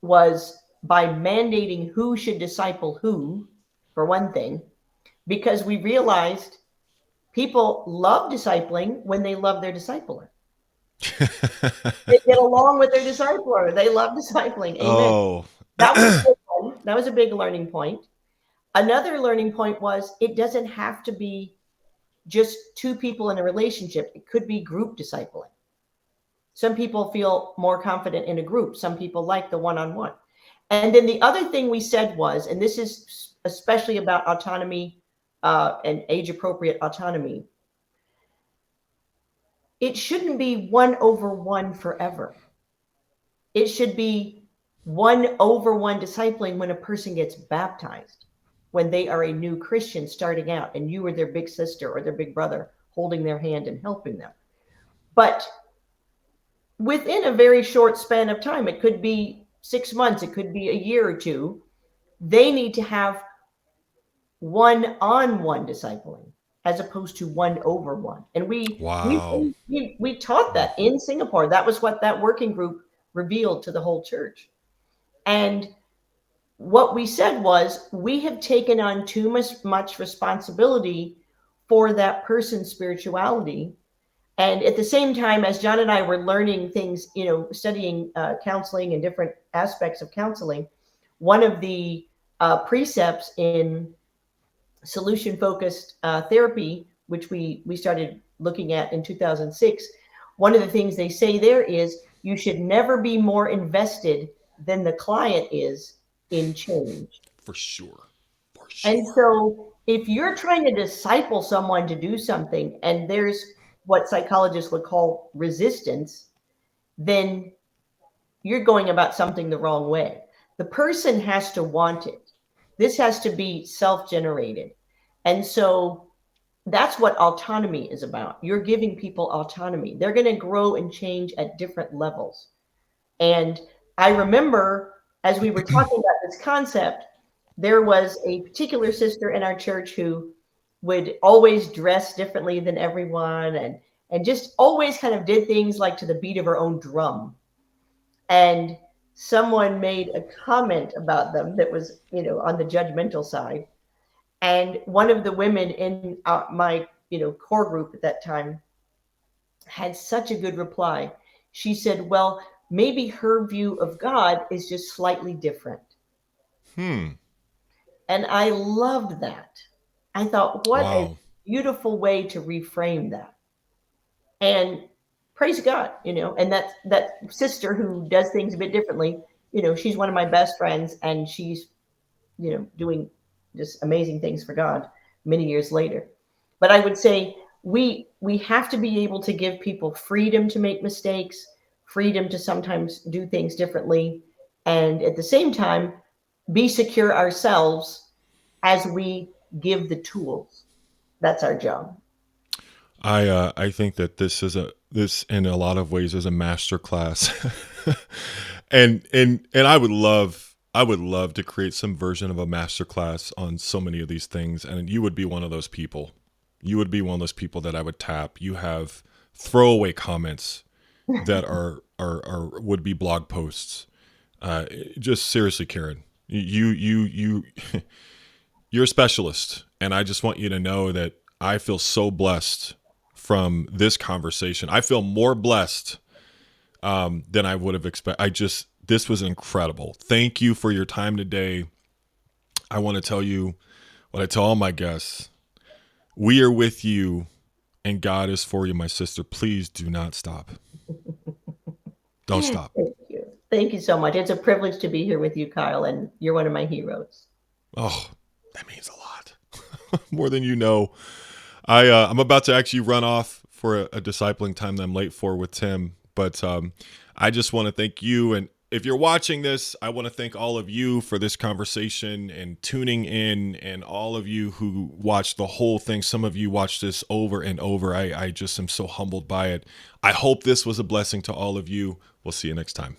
was by mandating who should disciple who, for one thing, because we realized people love discipling when they love their discipler. They get along with their discipler. They love discipling. Amen. Oh. That was a big one. That was a big learning point. Another learning point was it doesn't have to be just two people in a relationship. It could be group discipling. Some people feel more confident in a group. Some people like the one-on-one. And then the other thing we said was, and this is especially about autonomy and age-appropriate autonomy, it shouldn't be 1-over-1 forever. It should be 1-over-1 discipling when a person gets baptized, when they are a new Christian starting out, and you are their big sister or their big brother holding their hand and helping them. But within a very short span of time, it could be 6 months, it could be a year or two, they need to have one-on-one discipling as opposed to 1-over-1. And we we Wow. we, we taught that in Singapore. That was what that working group revealed to the whole church. And what we said was we have taken on too much responsibility for that person's spirituality. And at the same time, as John and I were learning things, studying counseling and different aspects of counseling, one of the precepts in solution focused therapy, which we started looking at in 2006, one of the things they say there is you should never be more invested than the client is in change. For sure. For And sure. so if you're trying to disciple someone to do something and there's what psychologists would call resistance, then you're going about something the wrong way. The person has to want it. This has to be self generated. And so that's what autonomy is about. You're giving people autonomy. They're going to grow and change at different levels. And I remember as we were talking about this concept, there was a particular sister in our church who would always dress differently than everyone and just always kind of did things like to the beat of her own drum. And someone made a comment about them that was, on the judgmental side. And one of the women in my core group at that time had such a good reply. She said, "Well, maybe her view of God is just slightly different." Hmm. And I loved that. I thought, what a Wow. beautiful way to reframe that. And praise God, and that sister who does things a bit differently, she's one of my best friends, and she's, doing just amazing things for God many years later. But I would say we have to be able to give people freedom to make mistakes, freedom to sometimes do things differently, and at the same time be secure ourselves as we give the tools. That's our job. I think that this in a lot of ways is a master class. And I would love to create some version of a master class on so many of these things, and you would be one of those people. You would be one of those people that I would tap. You have throwaway comments that are would be blog posts. Just seriously, Karen, you you're a specialist, and I just want you to know that I feel so blessed from this conversation. I feel more blessed than I would have expected. This was incredible. Thank you for your time today. I want to tell you what I tell all my guests: we are with you, and God is for you, my sister. Please do not stop. Don't stop. Thank you. Thank you so much. It's a privilege to be here with you, Kyle, and you're one of my heroes. Oh, that means a lot, more than you know. I'm about to actually run off for a discipling time that I'm late for with Tim, but I just want to thank you. And if you're watching this, I want to thank all of you for this conversation and tuning in, and all of you who watched the whole thing. Some of you watched this over and over. I just am so humbled by it. I hope this was a blessing to all of you. We'll see you next time.